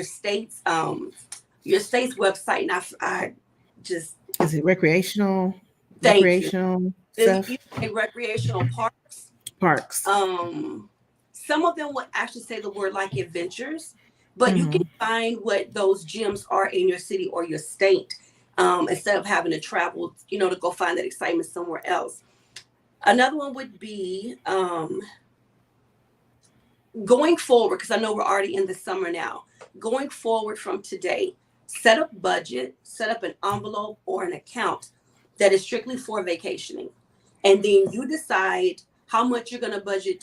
state's website. And I just is it recreational thank you. stuff? You say recreational parks. Some of them would actually say the word like adventures, but you can find what those gems are in your city or your state instead of having to travel, to go find that excitement somewhere else. Another one would be going forward, because I know we're already in the summer now. Going forward from today, set up budget, set up an envelope or an account that is strictly for vacationing. And then you decide how much you're going to budget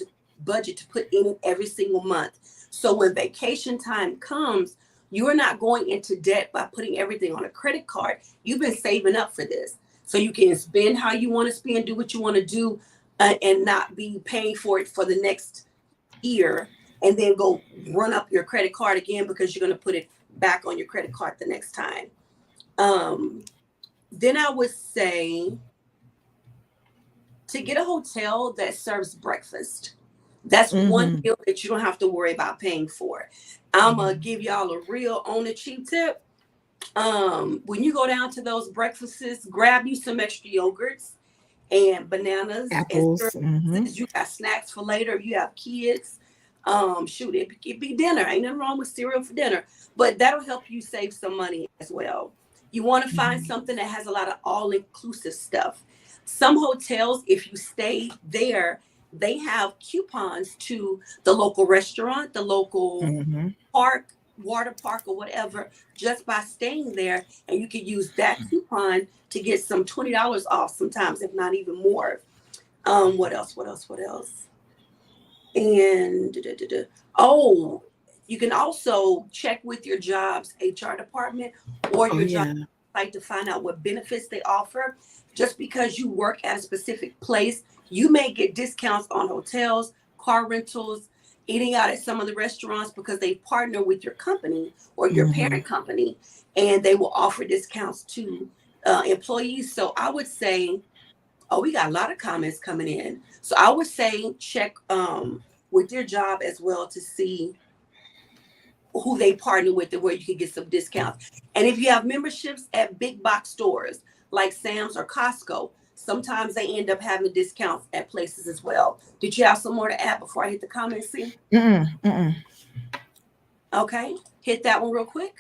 to put in every single month. So when vacation time comes, you are not going into debt by putting everything on a credit card. You've been saving up for this. So you can spend how you want to spend, do what you want to do, and not be paying for it for the next year and then go run up your credit card again because you're going to put it back on your credit card the next time. Then I would say to get a hotel that serves breakfast. That's one meal that you don't have to worry about paying for. I'm going to give y'all a real on the cheap tip. When you go down to those breakfasts, grab you some extra yogurts and bananas, apples. You got snacks for later. If you have kids, shoot, it be dinner. Ain't nothing wrong with cereal for dinner, but that'll help you save some money as well. You want to find something that has a lot of all-inclusive stuff. Some hotels, if you stay there, they have coupons to the local restaurant, the local park, water park, or whatever, just by staying there. And you can use that coupon to get some $20 off sometimes, if not even more. What else? And you can also check with your job's HR department or your job site to find out what benefits they offer. Just because you work at a specific place, you may get discounts on hotels, car rentals, eating out at some of the restaurants because they partner with your company or your parent company, and they will offer discounts to employees. So I would say, we got a lot of comments coming in. So I would say check with your job as well to see who they partner with and where you can get some discounts. And if you have memberships at big box stores like Sam's or Costco, sometimes they end up having discounts at places as well. Did you have some more to add before I hit the comments, see? Okay, hit that one real quick.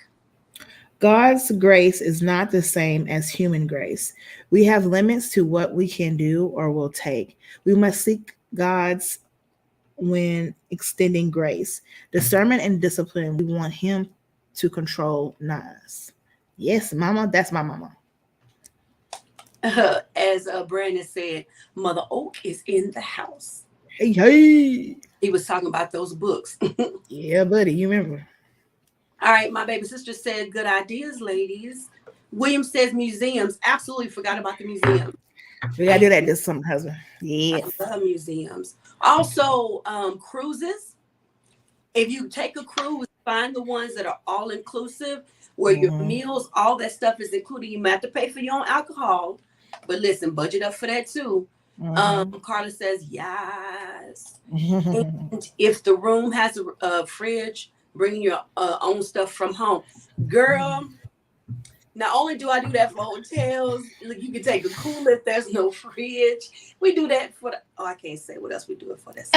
God's grace is not the same as human grace. We have limits to what we can do or will take. We must seek God's when extending grace, discernment, and discipline. We want Him to control, not us. Yes, Mama, that's my mama. As Brandon said, Mother Oak is in the house. Hey. He was talking about those books. Yeah, buddy, you remember. All right, my baby sister said, good ideas, ladies. William says museums. Absolutely forgot about the museum. We gotta do that this summer, husband. Yes. I love museums. Also, cruises. If you take a cruise, find the ones that are all inclusive, where your meals, all that stuff is included. You might have to pay for your own alcohol, but listen, budget up for that too. Carla says yes. And if the room has a fridge, bring your own stuff from home. Girl, not only do I do that for hotels, you can take a cooler if there's no fridge. We do that for I can't say what else we do it for. That's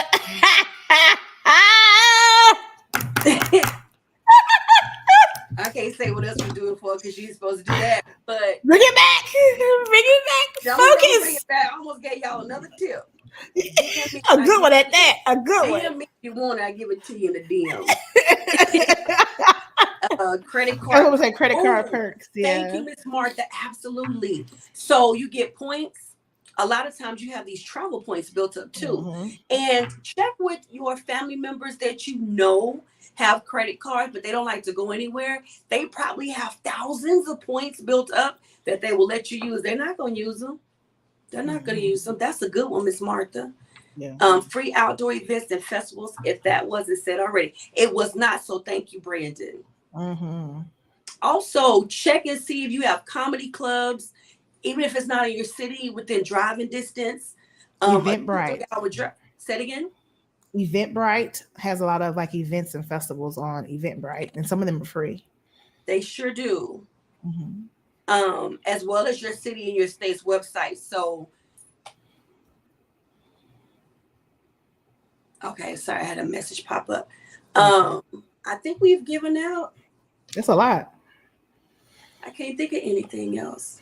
I can't say what else we do it for because you're supposed to do that. But bring it back. Focus. Bring it back. I almost gave y'all another tip. A good one at that. A good one. DM me if you want it, I give it to you in the DM. Credit card. I was say credit card perks. Yeah. Thank you, Miss Martha. Absolutely. So you get points. A lot of times you have these travel points built up too. And check with your family members that you know have credit cards, but they don't like to go anywhere. They probably have thousands of points built up that they will let you use. They're not going to use them. They're not going to use them. That's a good one, Miss Martha. Yeah. Free outdoor events and festivals, if that wasn't said already. It was not, so thank you, Brandon. Also, check and see if you have comedy clubs, even if it's not in your city, within driving distance. Eventbrite. Say it again. Eventbrite has a lot of like events and festivals on Eventbrite, and some of them are free. They sure do. As well as your city and your state's website. So, okay, sorry, I had a message pop up. I think we've given out. That's a lot. I can't think of anything else.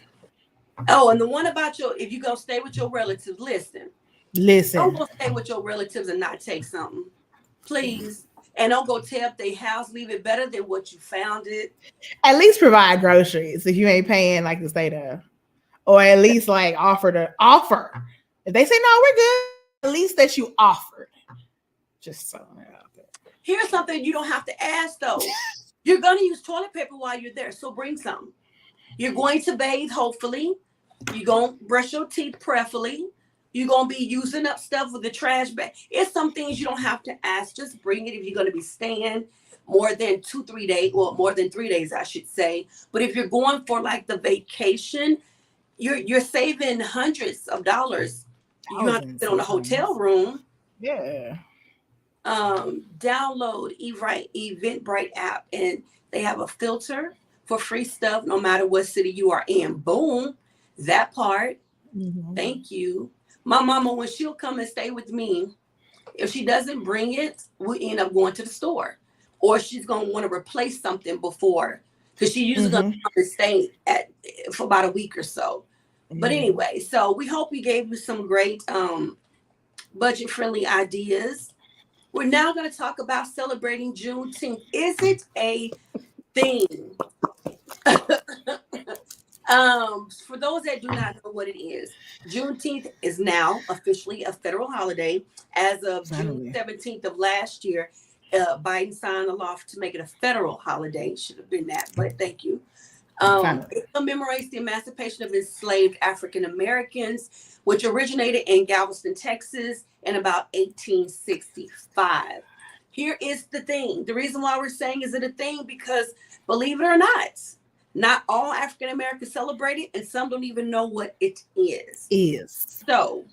Oh, and the one about if you go stay with your relatives, listen. Listen, Don't go stay with your relatives and not take something, please. And don't go tear up their house. Leave it better than what you found it. at least provide groceries if you ain't paying like to stay there, or at least like offer. If they say no, we're good. At least that you offered. Just so out there. Here's something you don't have to ask though. You're gonna use toilet paper while you're there, so bring some. You're going to bathe, hopefully. You're gonna brush your teeth, prayerfully. You're gonna be using up stuff with the trash bag. It's some things you don't have to ask. Just bring it if you're gonna be staying more than 2-3 days, or more than 3 days, I should say. But if you're going for like the vacation, you're saving hundreds of dollars. You have to sit on a hotel room. Yeah. Download Eventbrite app, and they have a filter for free stuff no matter what city you are in. Boom, that part. Mm-hmm. Thank you. My mama, when she'll come and stay with me, if she doesn't bring it, we end up going to the store, or she's gonna want to replace something before, because she usually gonna come and stay for about a week or so. But anyway, so we hope we gave you some great budget friendly ideas. We're now going to talk about celebrating Juneteenth. Is it a thing? For those that do not know what it is, Juneteenth is now officially a federal holiday. As of June 17th of last year, Biden signed a law to make it a federal holiday. Should have been that, but thank you. It commemorates the emancipation of enslaved African Americans, which originated in Galveston, Texas in about 1865. Here is the thing. The reason why we're saying is it a thing, because believe it or not all African Americans celebrate it, and some don't even know what it is. So,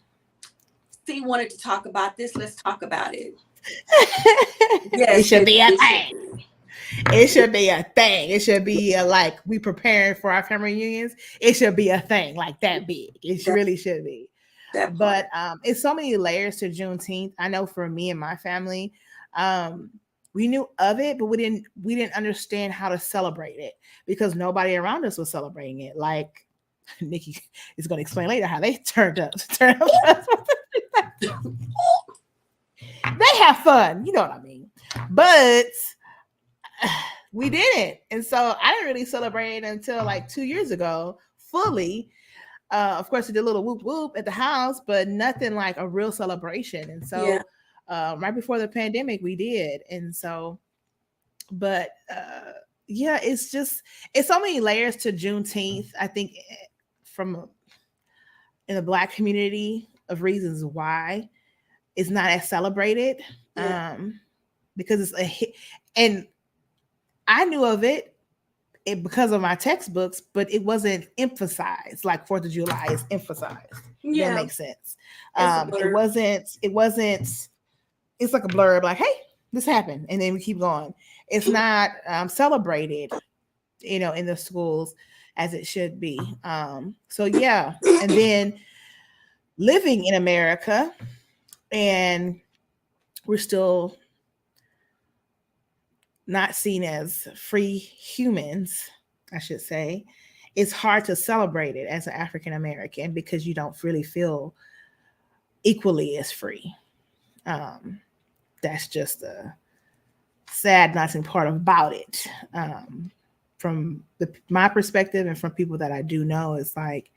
C wanted to talk about this. Let's talk about it. Yes, it should be a thing. It should be a thing. It should be like we preparing for our family reunions. It should be a thing like that big. It really should be. But it's so many layers to Juneteenth. I know for me and my family, we knew of it, but we didn't understand how to celebrate it because nobody around us was celebrating it. Like Nikki is going to explain later how they turned up. They have fun, you know what I mean. But we didn't, and so I didn't really celebrate it until like 2 years ago fully. Of course, we did a little whoop whoop at the house, but nothing like a real celebration. And so, right before the pandemic, we did. And so, but it's so many layers to Juneteenth. I think in the Black community of reasons why it's not as celebrated, because it's a hit. And I knew of it because of my textbooks, but it wasn't emphasized like 4th of July is emphasized. That makes sense. It wasn't, it's like a blurb, like, hey, this happened. And then we keep going. It's not celebrated, in the schools as it should be. So yeah. And then living in America, and we're still not seen as free humans, I should say, it's hard to celebrate it as an African American because you don't really feel equally as free. That's just a sad, nothing part about it. From my perspective and from people that I do know, it's like,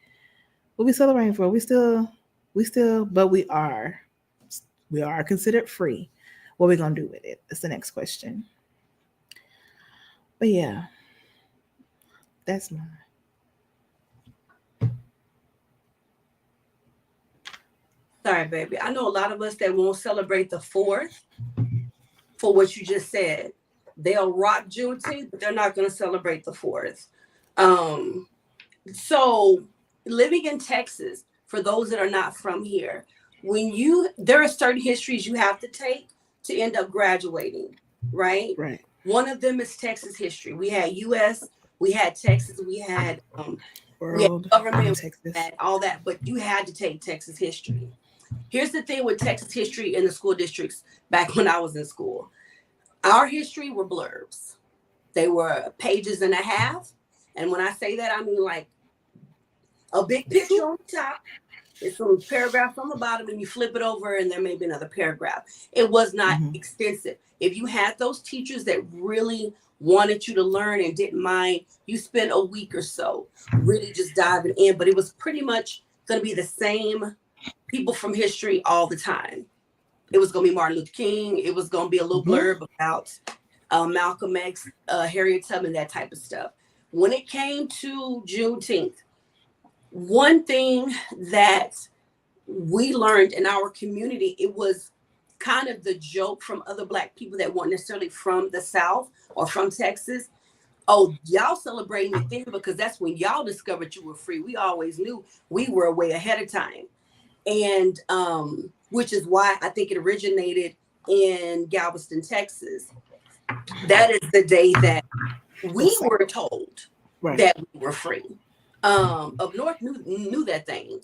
what we celebrating for? We still, but we are considered free. What are we gonna do with it? That's the next question. But yeah, that's mine. Sorry, baby. I know a lot of us that won't celebrate the 4th for what you just said. They'll rock Juneteenth, but they're not going to celebrate the 4th. So living in Texas, for those that are not from here, there are certain histories you have to take to end up graduating, right? Right. One of them is Texas history. We had U.S., we had Texas, we had world, government, Texas, we had all that, but you had to take Texas history. Here's the thing with Texas history in the school districts back when I was in school. Our history were blurbs. They were pages and a half. And when I say that, I mean like a big picture on top It's some paragraphs on the bottom, and you flip it over, and there may be another paragraph. It was not extensive. If you had those teachers that really wanted you to learn and didn't mind, you spent a week or so really just diving in. But it was pretty much going to be the same people from history all the time. It was going to be Martin Luther King. It was going to be a little blurb about Malcolm X, Harriet Tubman, that type of stuff. When it came to Juneteenth, one thing that we learned in our community, it was kind of the joke from other Black people that weren't necessarily from the South or from Texas. Oh, y'all celebrating it then because that's when y'all discovered you were free. We always knew we were way ahead of time. And which is why I think it originated in Galveston, Texas. That is the day that we were told that we were free. Up north knew that thing.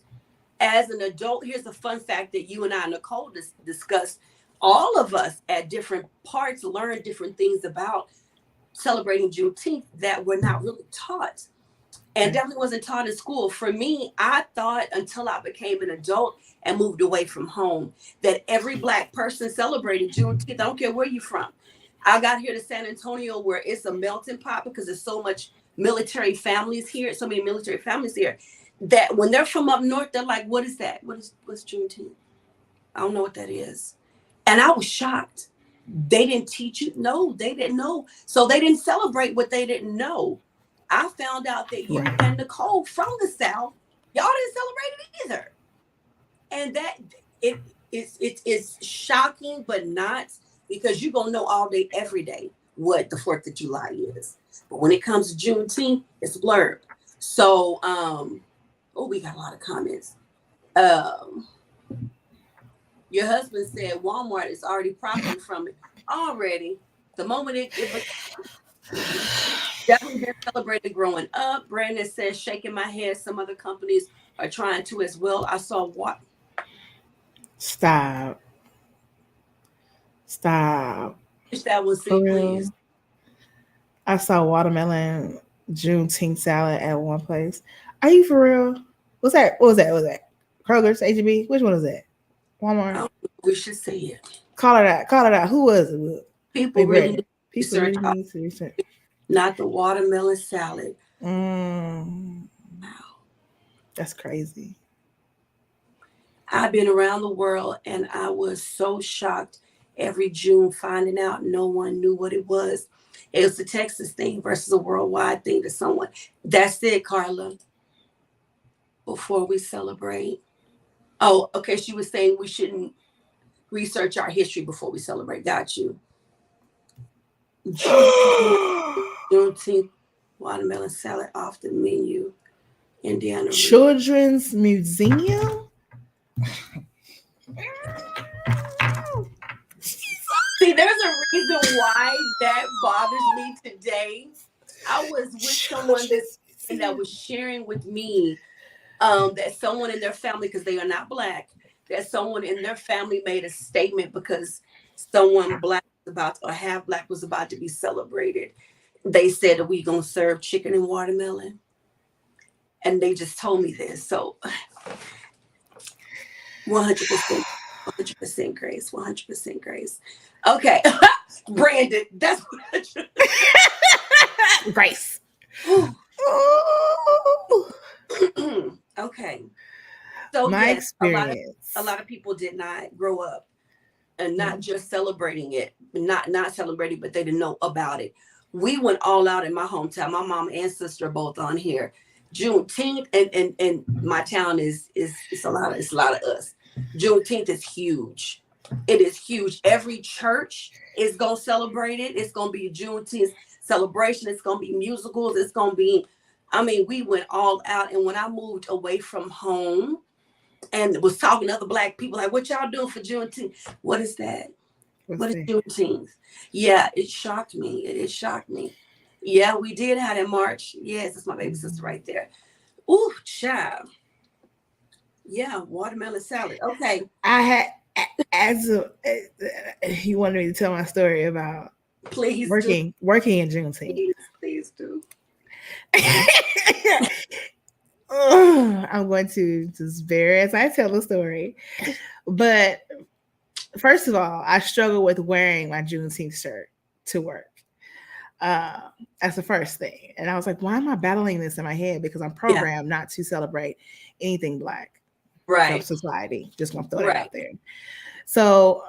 As an adult, here's a fun fact that you and I, Nicole, discussed. All of us at different parts learned different things about celebrating Juneteenth that were not really taught, and definitely wasn't taught in school. For me, I thought until I became an adult and moved away from home that every Black person celebrated Juneteenth. I don't care where you're from. I got here to San Antonio where it's a melting pot because there's so much military families here, so many military families here, that when they're from up north, they're like, what is that? What's Juneteenth? I don't know what that is. And I was shocked. They didn't teach you? No, they didn't know. So they didn't celebrate what they didn't know. I found out that you and Nicole from the South, y'all didn't celebrate it either. And that it's shocking, but not, because you're gonna know all day, every day what the 4th of July is. But when it comes to Juneteenth, it's blurred. So we got a lot of comments. Your husband said Walmart is already profiting from it already. The moment it definitely been celebrated growing up. Brandon says, shaking my head. Some other companies are trying to as well. I saw what? Stop. Wish that was it, please. I saw watermelon Juneteenth salad at one place. Are you for real? What was that? Kroger's, H-E-B? Which one is that? Walmart? We should say it. Call it out. Who was it? People really need to research. Not the watermelon salad. Wow. That's crazy. I've been around the world and I was so shocked every June finding out no one knew what it was. It was the Texas thing versus a worldwide thing to someone. That's it, Carla. Before we celebrate. Oh, okay. She was saying we shouldn't research our history before we celebrate. Got you. Juneteenth watermelon salad off the menu. Indiana. Children's Museum? See, there's a reason why that bothers me today. I was with someone that was sharing with me that someone in their family, because they are not Black, that someone in their family made a statement because someone Black was about, or half Black was about to be celebrated. They said, are we going to serve chicken and watermelon? And they just told me this. So 100% grace, 100% grace. Okay. Brandon, that's what grace. Okay. So my yes, experience. A lot of people did not grow up and not just celebrating it, not celebrating, but they didn't know about it. We went all out in my hometown. My mom and sister are both on here. Juneteenth and my town is a lot of us. Juneteenth is huge. It is huge. Every church is gonna celebrate it. It's gonna be a Juneteenth celebration. It's gonna be musicals. It's gonna be, we went all out. And when I moved away from home and was talking to other Black people, like, what y'all doing for Juneteenth? What is that? What is Juneteenth? Yeah, it shocked me. It shocked me. Yeah, we did have that march. Yes, it's my baby sister right there. Ooh, child. Yeah, watermelon salad. Okay. I had, you wanted me to tell my story about working in Juneteenth. Please do. I'm I'm going to just bear as I tell the story. But first of all, I struggle with wearing my Juneteenth shirt to work. That's the first thing. And I was like, why am I battling this in my head? Because I'm programmed not to celebrate anything Black from society. Just gonna throw that out there. So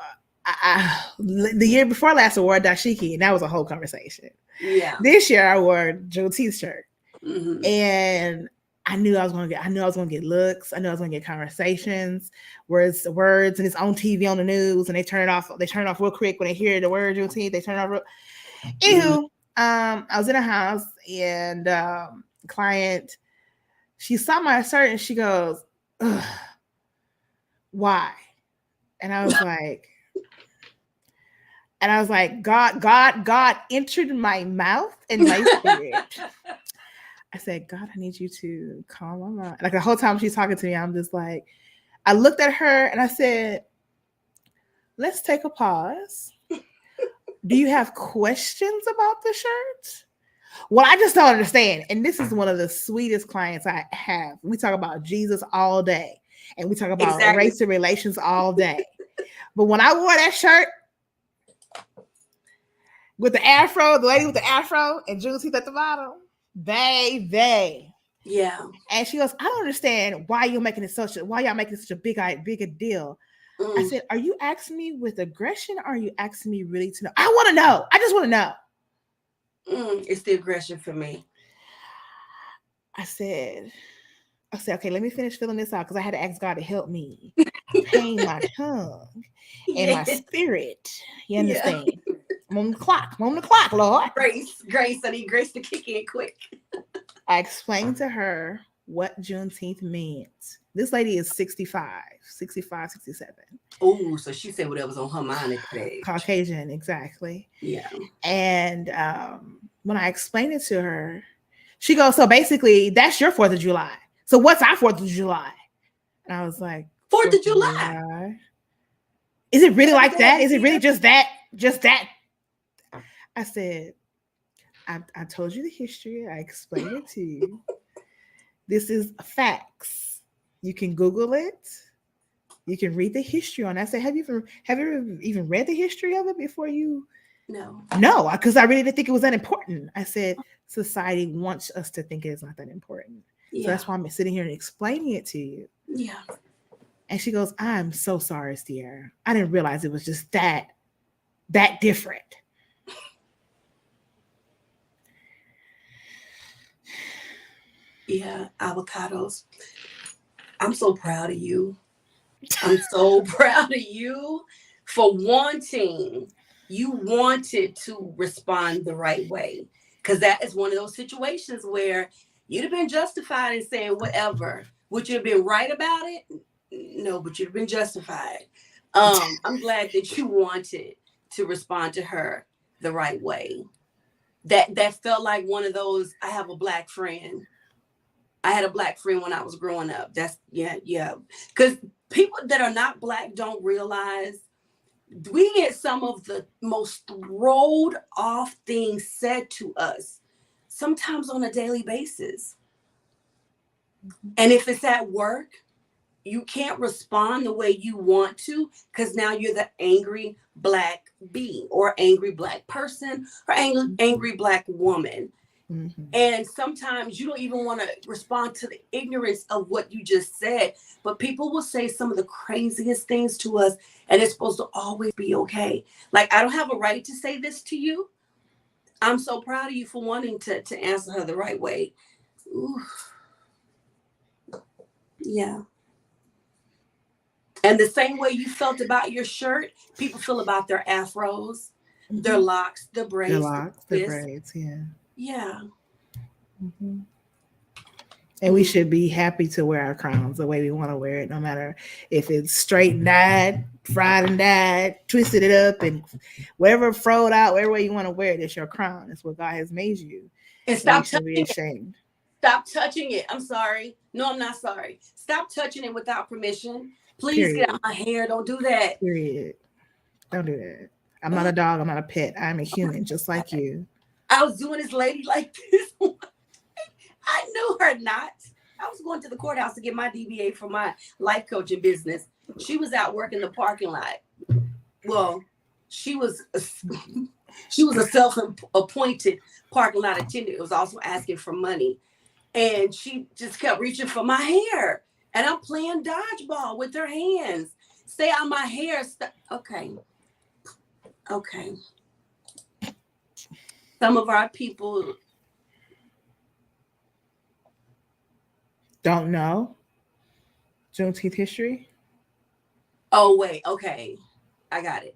the year before last, I wore a dashiki, and that was a whole conversation. Yeah. This year, I wore a Juneteenth shirt, and I knew I was gonna get looks. I knew I was gonna get conversations, words, and it's on TV on the news, and they turn it off. They turn it off real quick when they hear the word Juneteenth. They turn it off. Anywho, I was in a house, and client, she saw my shirt, and she goes, ugh, why? And I was like, God entered my mouth and my spirit. I said, God, I need you to calm my mind. Like the whole time she's talking to me, I'm just like, I looked at her and I said, let's take a pause. Do you have questions about the shirt? Well, I just don't understand. And this is one of the sweetest clients I have. We talk about Jesus all day. And we talk about race and relations all day. But when I wore that shirt with the afro, the lady with the afro and Juneteenth at the bottom, they. Yeah. And she goes, I don't understand why y'all making such a big a deal. I said, are you asking me with aggression or are you asking me really to know? I want to know. I just want to know. It's the aggression for me. I said, okay, let me finish filling this out because I had to ask God to help me tame my tongue and my spirit. You understand? Moment the clock, Lord. Grace. I need Grace to kick in quick. I explained to her what Juneteenth means. This lady is 65, 67. Oh, so she said whatever's on her mind at that age. Caucasian, exactly. Yeah. And when I explained it to her, she goes, so basically, that's your 4th of July. So what's our 4th of July? And I was like, 4th of July? Is it really like that? Is it really just that? Just that? I said, I told you the history. I explained it to you. This is facts. You can Google it. You can read the history on it. I said, have you even read the history of it before you? No, because I really didn't think it was that important. I said, society wants us to think it's not that important. Yeah. So that's why I'm sitting here and explaining it to you. Yeah. And she goes, I'm so sorry, Sierra. I didn't realize it was just that different. Yeah, avocados. I'm so proud of you. I'm so proud of you for you wanted to respond the right way. Because that is one of those situations where you'd have been justified in saying whatever. Would you have been right about it? No, but you'd have been justified. I'm glad that you wanted to respond to her the right way. That felt like one of those, I have a Black friend. I had a Black friend when I was growing up. That's, yeah. Because people that are not Black don't realize we get some of the most throwed off things said to us, sometimes on a daily basis. And if it's at work, you can't respond the way you want to because now you're the angry Black being or angry Black person or angry Black woman. Mm-hmm. And sometimes you don't even want to respond to the ignorance of what you just said, but people will say some of the craziest things to us, and it's supposed to always be okay. Like, I don't have a right to say this to you. I'm so proud of you for wanting to answer her the right way. Ooh. Yeah. And the same way you felt about your shirt, people feel about their afros, mm-hmm. their locks, the braids. The braids, yeah. Yeah. Mm-hmm. And we should be happy to wear our crowns the way we want to wear it, no matter if it's straight and dyed, fried and dyed, twisted it up, and whatever froed out, whatever way you want to wear it, it's your crown. It's what God has made you. And stop touching it. Stop touching it. I'm sorry. No, I'm not sorry. Stop touching it without permission. Please get out my hair. Don't do that. Period. Don't do that. I'm not a dog. I'm not a pet. I'm a human just like you. I was doing this lady like this. I knew her not. I was going to the courthouse to get my DBA for my life coaching business. She was out working the parking lot. Well, she was a self-appointed parking lot attendant. It was also asking for money. And she just kept reaching for my hair. And I'm playing dodgeball with her hands. Stay out my hair. Okay. Some of our people don't know Juneteenth history. Oh, wait. Okay. I got it.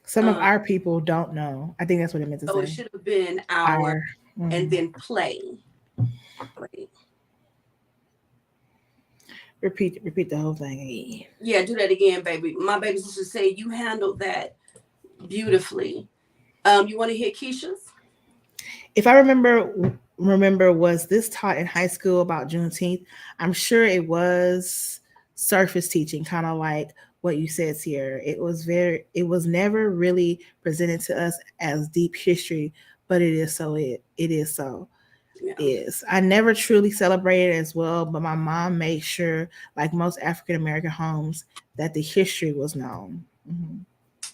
Some of our people don't know. I think that's what it meant to say. So it should have been our and then play. Wait. Repeat the whole thing again. Yeah, do that again, baby. My baby sister said you handled that beautifully. You want to hear Keisha's? If I remember, was this taught in high school about Juneteenth? I'm sure it was surface teaching, kind of like what you said, Sierra. It was never really presented to us as deep history, but it is so. I never truly celebrated as well, but my mom made sure, like most African American homes, that the history was known. Mm-hmm.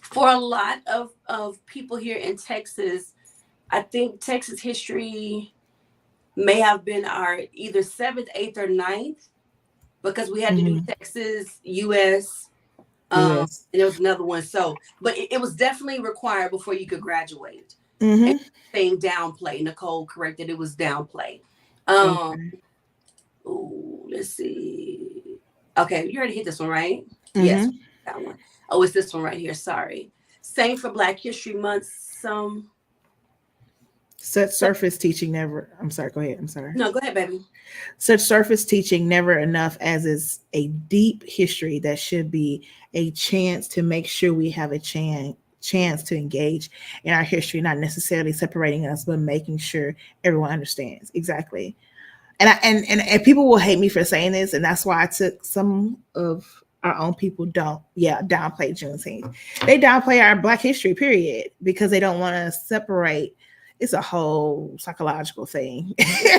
For a lot of people here in Texas, I think Texas history may have been our either 7th, 8th, or 9th, because we had to do Texas, US, and there was another one. So, but it was definitely required before you could graduate. And saying downplay. Nicole corrected it was downplay. Let's see. Okay, you already hit this one, right? Yes, that one. Oh, it's this one right here. Sorry. Same for Black History Month. Such surface teaching never. I'm sorry. Go ahead. I'm sorry. No, go ahead, baby. Such surface teaching never enough, as is a deep history that should be a chance to make sure we have a chance to engage in our history, not necessarily separating us, but making sure everyone understands. Exactly. And people will hate me for saying this, and that's why I took some of our own people downplay Juneteenth. They downplay our Black history, period, because they don't want to separate. It's a whole psychological thing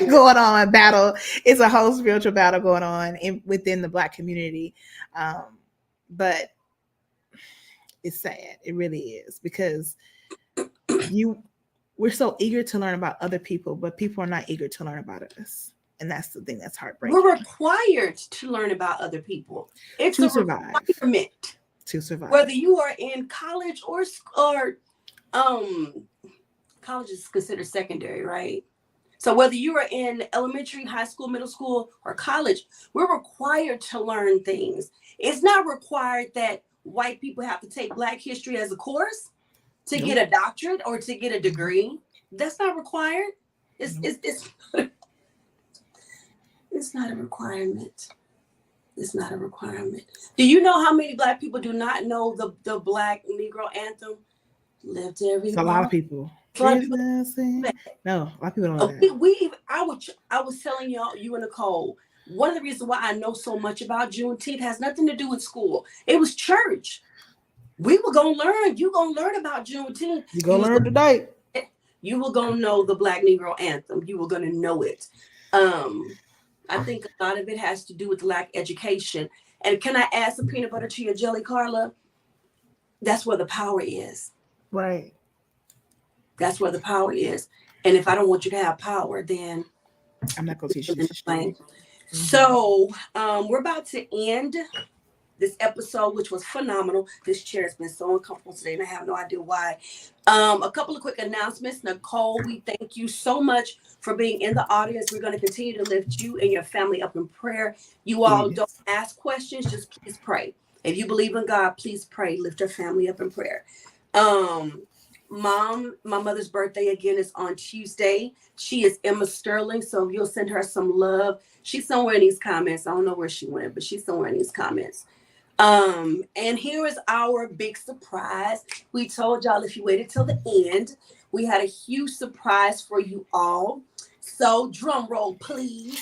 going on, battle. It's a whole spiritual battle going on within the Black community. But it's sad. It really is, because we're so eager to learn about other people, but people are not eager to learn about us. And that's the thing that's heartbreaking. We're required to learn about other people. It's a requirement to survive. Whether you are in college or college is considered secondary, right? So whether you are in elementary, high school, middle school, or college, we're required to learn things. It's not required that white people have to take Black history as a course to get a doctorate or to get a degree. That's not required. It's not a requirement. It's not a requirement. Do you know how many Black people do not know the Black Negro anthem? Live to every. It's a lot of people. No, a lot of people don't know that. I was telling you and Nicole, one of the reasons why I know so much about Juneteenth has nothing to do with school. It was church. We were gonna learn. You gonna learn about Juneteenth. You gonna learn today. You were gonna know the Black Negro anthem. You were gonna know it. I think a lot of it has to do with lack of education. And can I add some peanut butter to your jelly, Carla? That's where the power is. Right. That's where the power is. And if I don't want you to have power, then I'm not going to teach you this. So we're about to end this episode, which was phenomenal. This chair has been so uncomfortable today, and I have no idea why. A couple of quick announcements. Nicole, we thank you so much for being in the audience. We're going to continue to lift you and your family up in prayer. You all don't ask questions, just please pray. If you believe in God, please pray. Lift your family up in prayer. Mom, my mother's birthday again is on Tuesday. She is Emma Sterling, so you'll send her some love. She's somewhere in these comments. I don't know where she went, but she's somewhere in these comments. And here is our big surprise. We told y'all if you waited till the end, we had a huge surprise for you all. So drum roll, please.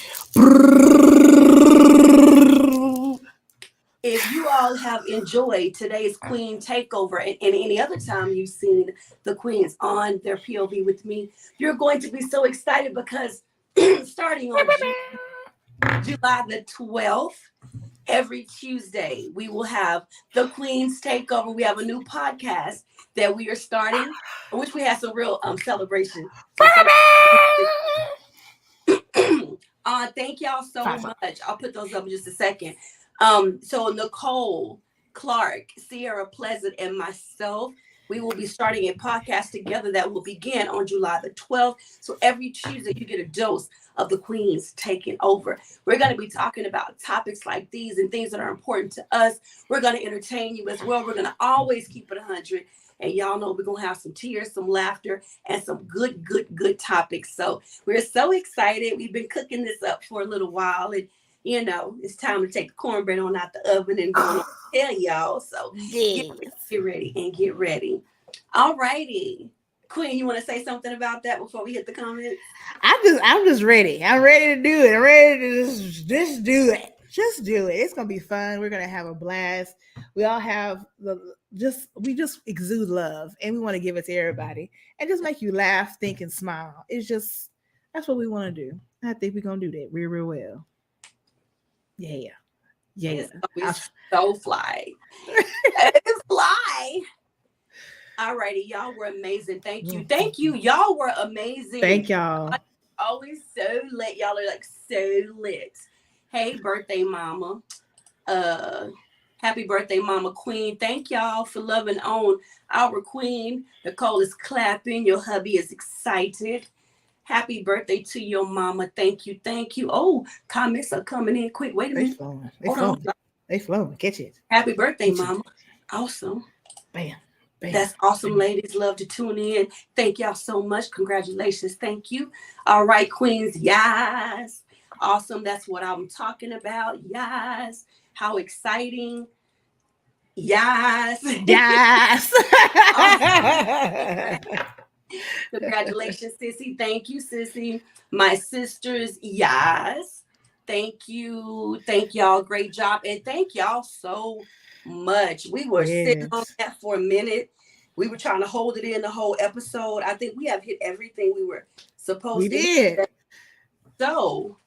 If you all have enjoyed today's Queen Takeover and any other time you've seen the Queens on their POV with me, you're going to be so excited because starting on July the 12th. Every Tuesday, we will have the Queen's Takeover. We have a new podcast that we are starting, in which we have some real celebration. Thank y'all so much. I'll put those up in just a second. So Nicole, Clark, Sierra Pleasant, and myself, we will be starting a podcast together that will begin on July the 12th. So every Tuesday, you get a dose of the Queens taking over. We're going to be talking about topics like these and things that are important to us. We're going to entertain you as well. We're going to always keep it 100. And y'all know we're going to have some tears, some laughter, and some good topics. So we're so excited. We've been cooking this up for a little while. And, you know, it's time to take the cornbread on out the oven and go on tell y'all. So get ready. All righty. Queen, you want to say something about that before we hit the comments? I'm just ready. I'm ready to do it. I'm ready to just do it. Just do it. It's gonna be fun. We're gonna have a blast. We all have we just exude love, and we want to give it to everybody, and just make you laugh, think, and smile. It's just that's what we want to do. I think we're gonna do that real well. Yeah. It's so fly. It's fly. All righty, y'all were amazing. Thank you. Y'all were amazing. Thank y'all. Always so lit. Y'all are like so lit. Hey, birthday mama. Happy birthday, Mama Queen. Thank y'all for loving on our queen. Nicole is clapping. Your hubby is excited. Happy birthday to your mama. Thank you. Oh, comments are coming in quick. Wait a minute. They flowing. Catch it. Happy birthday, Mama. Awesome. Bam. That's awesome, ladies. Love to tune in. Thank y'all so much. Congratulations. Thank you. All right, queens. Yes. Awesome. That's what I'm talking about. Yes. How exciting. Yes. Congratulations, Sissy. Thank you, Sissy. My sisters, yes. Thank you. Thank y'all. Great job. And thank y'all so much. We were sitting on that for a minute. We were trying to hold it in the whole episode. I think we have hit everything we were supposed to hit. So,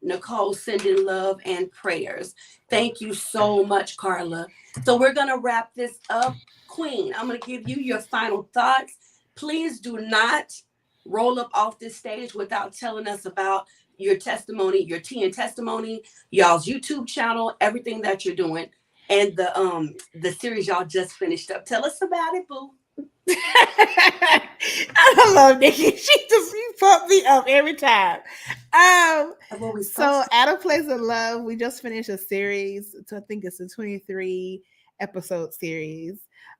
Nicole, sending love and prayers. Thank you so much, Carla. So we're going to wrap this up. Queen, I'm going to give you your final thoughts. Please do not roll up off this stage without telling us about your testimony, your tea and testimony, y'all's YouTube channel, everything that you're doing, and the series y'all just finished up. Tell us about it, boo. I love Nikki. She pumped me up every time. So At a Place of Love, we just finished a series. I think it's a 23 episode series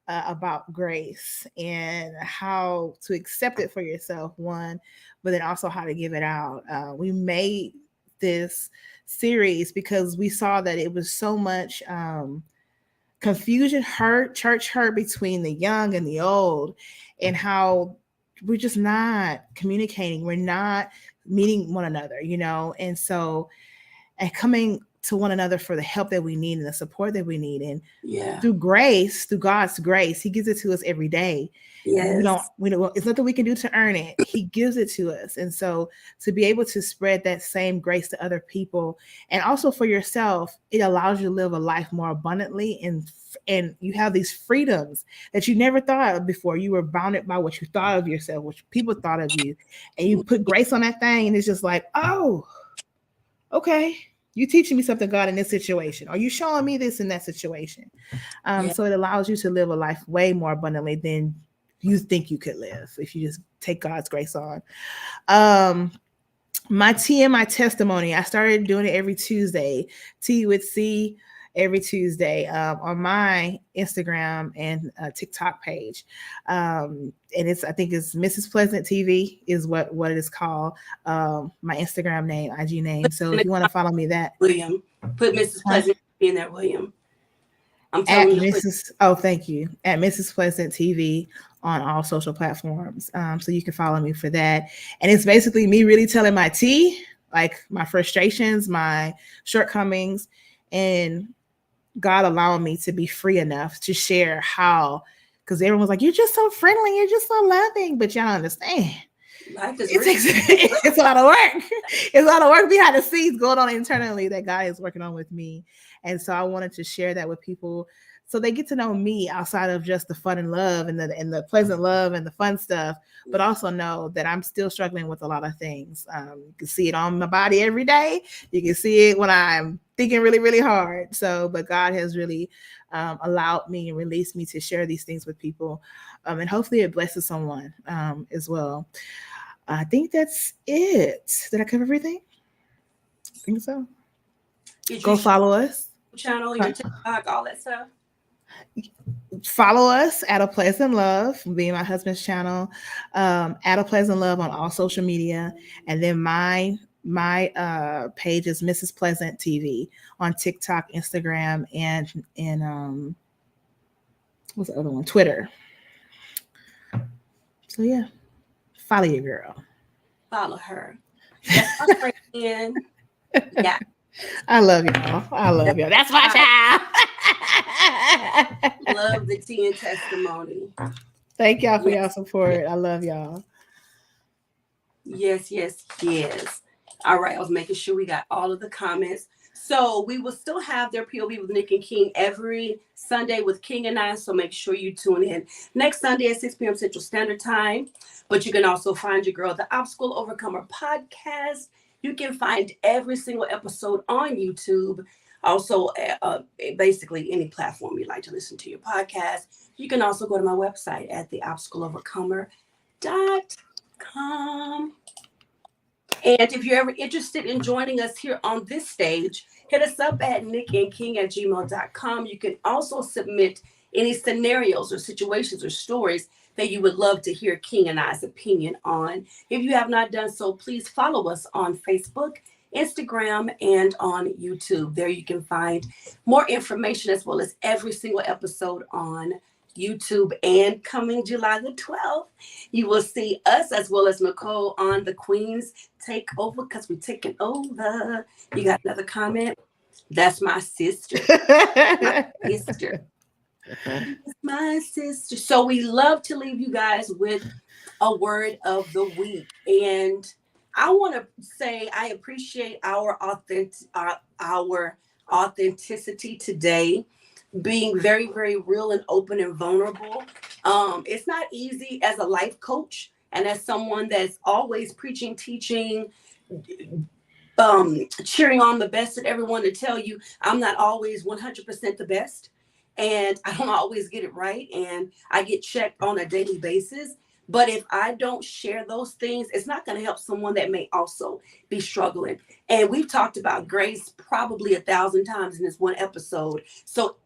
about grace and how to accept it for yourself, one, but then also how to give it out. We made this series because we saw that it was so much confusion, church hurt between the young and the old, and how we're just not communicating. We're not meeting one another, and and coming to one another for the help that we need and the support that we need. And through God's grace, He gives it to us every day. Yes. We don't, it's nothing we can do to earn it. He gives it to us. And so to be able to spread that same grace to other people and also for yourself, it allows you to live a life more abundantly, and you have these freedoms that you never thought of before. You were bounded by what you thought of yourself, what people thought of you, and you put grace on that thing, and it's just like, oh, okay, you teaching me something, God, in this situation. Are you showing me this in that situation? So it allows you to live a life way more abundantly than you think you could live if you just take God's grace on. My tea and my testimony, I started doing it every Tuesday. Tea with C every Tuesday on my Instagram and TikTok page. And I think it's Mrs. Pleasant TV is what it is called. My Instagram name, IG name. So if you want to follow me, that William, put Mrs. Pleasant in there, William. I'm telling you. Thank you. At Mrs. Pleasant TV on all social platforms. So you can follow me for that. And it's basically me really telling my tea, like my frustrations, my shortcomings, and God allowing me to be free enough to share how, because everyone's like, you're just so friendly, you're just so loving, but y'all understand. Life is it's a lot of work. It's a lot of work behind the scenes going on internally that God is working on with me. And so I wanted to share that with people so they get to know me outside of just the fun and love and the pleasant love and the fun stuff, but also know that I'm still struggling with a lot of things. You can see it on my body every day. You can see it when I'm thinking really, really hard. So, but God has really allowed me and released me to share these things with people. And hopefully it blesses someone as well. I think that's it. Did I cover everything? I think so. Go follow us. Channel, your TikTok, all that stuff. Follow us at A Place in Love, being my husband's channel. At A Place in Love on all social media, and then my page is Mrs. Pleasant TV on TikTok, Instagram, and what's the other one? Twitter. So yeah, follow your girl. Follow her. That's yeah. I love y'all. I love y'all. That's my child. Love the tea and testimony. Thank y'all for y'all support. I love y'all. Yes. All right. I was making sure we got all of the comments. So we will still have their POV with Nick and King every Sunday with King and I. So make sure you tune in next Sunday at 6 p.m. Central Standard Time. But you can also find your girl, the Obstacle Overcomer podcast. You can find every single episode on YouTube. Also, basically any platform you like to listen to your podcast. You can also go to my website at theobstacleovercomer.com. And if you're ever interested in joining us here on this stage, hit us up at nickandking@gmail.com. You can also submit any scenarios or situations or stories that you would love to hear King and I's opinion on. If you have not done so, please follow us on Facebook, Instagram, and on YouTube. There you can find more information as well as every single episode on YouTube. And coming July the 12th, you will see us as well as Nicole on the Queen's Takeover, because we're taking over. You got another comment? That's my sister. My sister. My sister. So we love to leave you guys with a word of the week. And I want to say I appreciate our authenticity today, being very, very real and open and vulnerable. It's not easy as a life coach and as someone that's always preaching, teaching, cheering on the best at everyone, to tell you I'm not always 100% the best. And I don't always get it right. And I get checked on a daily basis. But if I don't share those things, it's not going to help someone that may also be struggling. And we've talked about grace probably 1,000 times in this one episode. So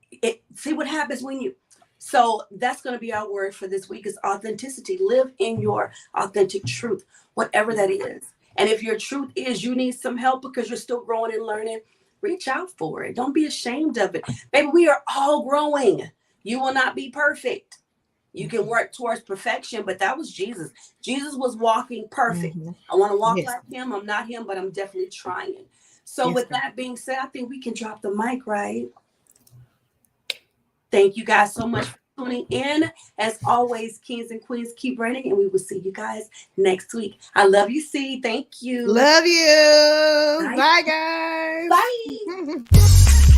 see what happens when you. So that's going to be our word for this week, is authenticity. Live in your authentic truth, whatever that is. And if your truth is you need some help because you're still growing and learning, reach out for it. Don't be ashamed of it. Baby, we are all growing. You will not be perfect. You can work towards perfection, but that was Jesus. Jesus was walking perfect. Mm-hmm. I want to walk like him. I'm not him, but I'm definitely trying. So with that being said, I think we can drop the mic, right? Thank you guys so much for tuning in. As always, kings and queens, keep reigning, and we will see you guys next week. I love you, C. Thank you. Love you. Bye guys. Bye.